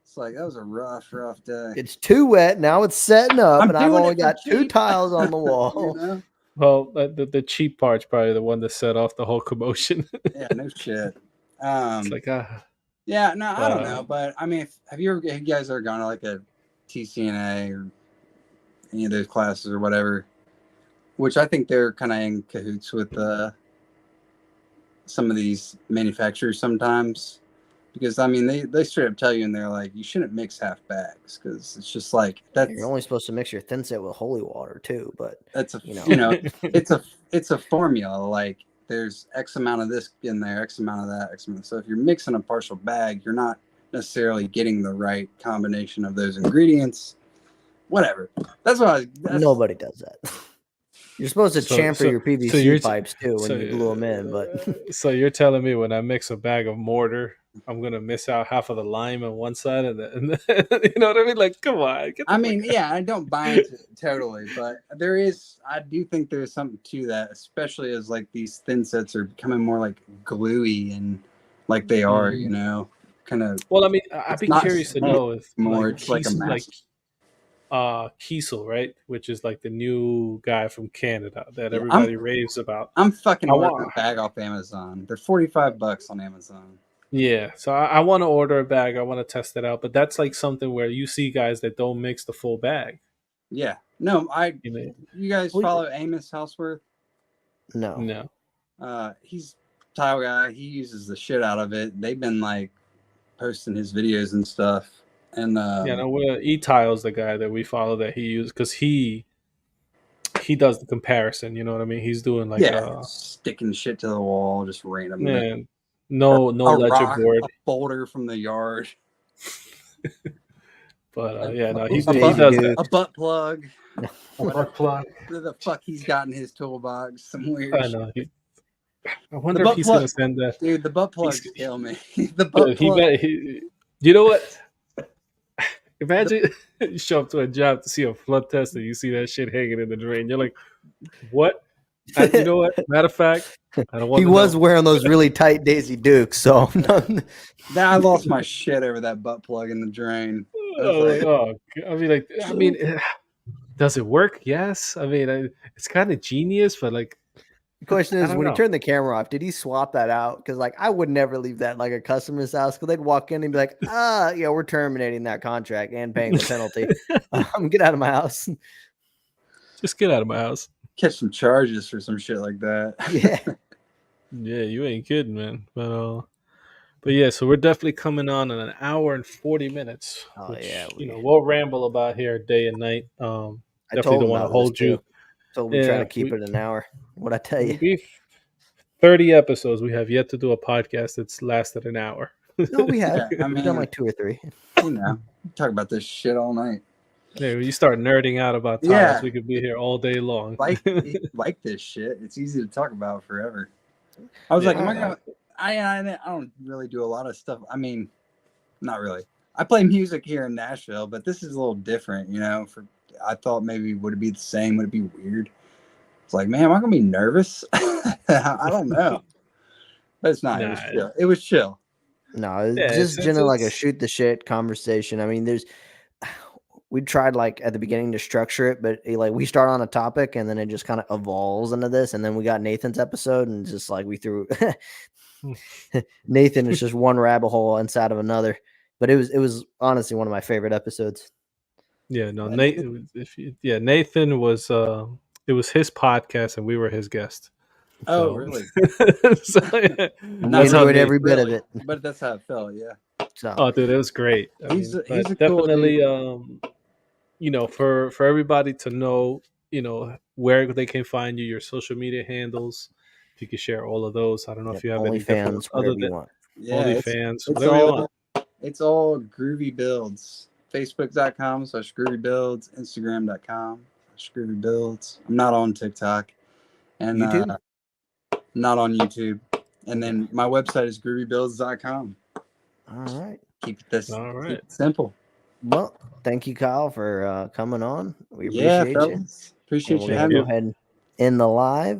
It's like, that was a rough day.
It's too wet. Now it's setting up, and I've only got 2 tiles on the wall.
You know?
Well, the cheap part's probably the one that set off the whole commotion.
Yeah, no shit.
It's like,
yeah, no, I don't know. But, I mean, have you guys ever gone to like a TCNA or any of those classes or whatever? Which I think they're kind of in cahoots with some of these manufacturers sometimes. Because, I mean, they straight up tell you, and they're like, you shouldn't mix half bags. Because it's just like,
you're only supposed to mix your thin set with holy water, too. But,
that's it's a formula. Like, there's X amount of this in there, X amount of that, X amount. So if you're mixing a partial bag, you're not necessarily getting the right combination of those ingredients. Whatever. That's what
nobody does that. You're supposed to chamfer your PVC pipes too when you glue them in, but
so you're telling me when I mix a bag of mortar, I'm gonna miss out half of the lime on one side, and you know what I mean? Like, come on.
I don't buy into it totally, but I do think there's something to that, especially as like these thin sets are becoming more like gluey and like they are, kind of.
Well, I mean, I'd be curious to know if
more it's like a mass.
Kiesel, right? Which is like the new guy from Canada that everybody raves about.
I'm fucking ordering a bag off Amazon. They're $45 on Amazon.
Yeah, so I want to order a bag. I want to test it out, but that's like something where you see guys that don't mix the full bag.
Yeah, no, you guys follow Amos Houseworth?
No.
He's a tile guy. He uses the shit out of it. They've been like posting his videos and stuff. And
E-Tile's the guy that we follow that he uses because he does the comparison. You know what I mean? He's doing like
sticking shit to the wall, just randomly.
Man, no ledger board,
a boulder from the yard.
But he does
a butt plug.
A butt plug.
What the fuck he's got in his toolbox? Some weird.
I know. I wonder if he's gonna send that.
Dude, the butt plugs kill me. The butt plug.
You know what? Imagine you show up to a job to see a flood test and you see that shit hanging in the drain. You're like, what? You know what? Matter of fact, I don't want.
He was wearing those really tight Daisy Dukes, so.
I lost my shit over that butt plug in the drain.
I mean, does it work? Yes. I mean, it's kind of genius, but like.
The question is, when he turned the camera off, did he swap that out? Because like I would never leave that in like a customer's house because they'd walk in and be like, we're terminating that contract and paying the penalty. Get out of my house.
Just get out of my house.
Catch some charges for some shit like that.
Yeah.
Yeah, you ain't kidding, man. But yeah, so we're definitely coming on in an hour and 40 minutes. We'll ramble about here day and night. Definitely don't want to hold you.
So we try to keep it an hour. What'd I tell you?
30 episodes. We have yet to do a podcast that's lasted an hour.
No, we have. We've done like 2 or 3.
Talk about this shit all night.
Yeah, when you start nerding out about tiles, we could be here all day long.
Like this shit. It's easy to talk about forever. I was like, am I gonna? I don't really do a lot of stuff. I mean, not really. I play music here in Nashville, but this is a little different, I thought maybe would it be the same? Would it be weird? It's like, man, am I gonna be nervous? I don't know. But it's not. It was chill.
No, it's just generally like a shoot the shit conversation. I mean, we tried like at the beginning to structure it, but like we start on a topic and then it just kind of evolves into this. And then we got Nathan's episode and just like we threw Nathan is just one rabbit hole inside of another. But it was honestly one of my favorite episodes.
Yeah, no, Nathan was it was his podcast and we were his guest.
Oh, really?
So,
yeah. Enjoyed every bit of it.
But that's how it felt, yeah.
So.
Oh, dude, it was great.
He's a
definitely,
cool dude.
For everybody to know, where they can find you, your social media handles. If you could share all of those, I don't know if you have any
fans, whatever you want.
Yeah,
OnlyFans, whatever you want.
It's all Groovybuilds. Facebook.com/Groovybuilds, Instagram.com/Groovybuilds. I'm not on TikTok. And
YouTube?
Not on YouTube. And then my website is groovybuilds.com.
All right.
Keep it
Keep it
simple.
Well, thank you, Kyle, for coming on. We appreciate you.
Appreciate you having me.
Go ahead and end the live.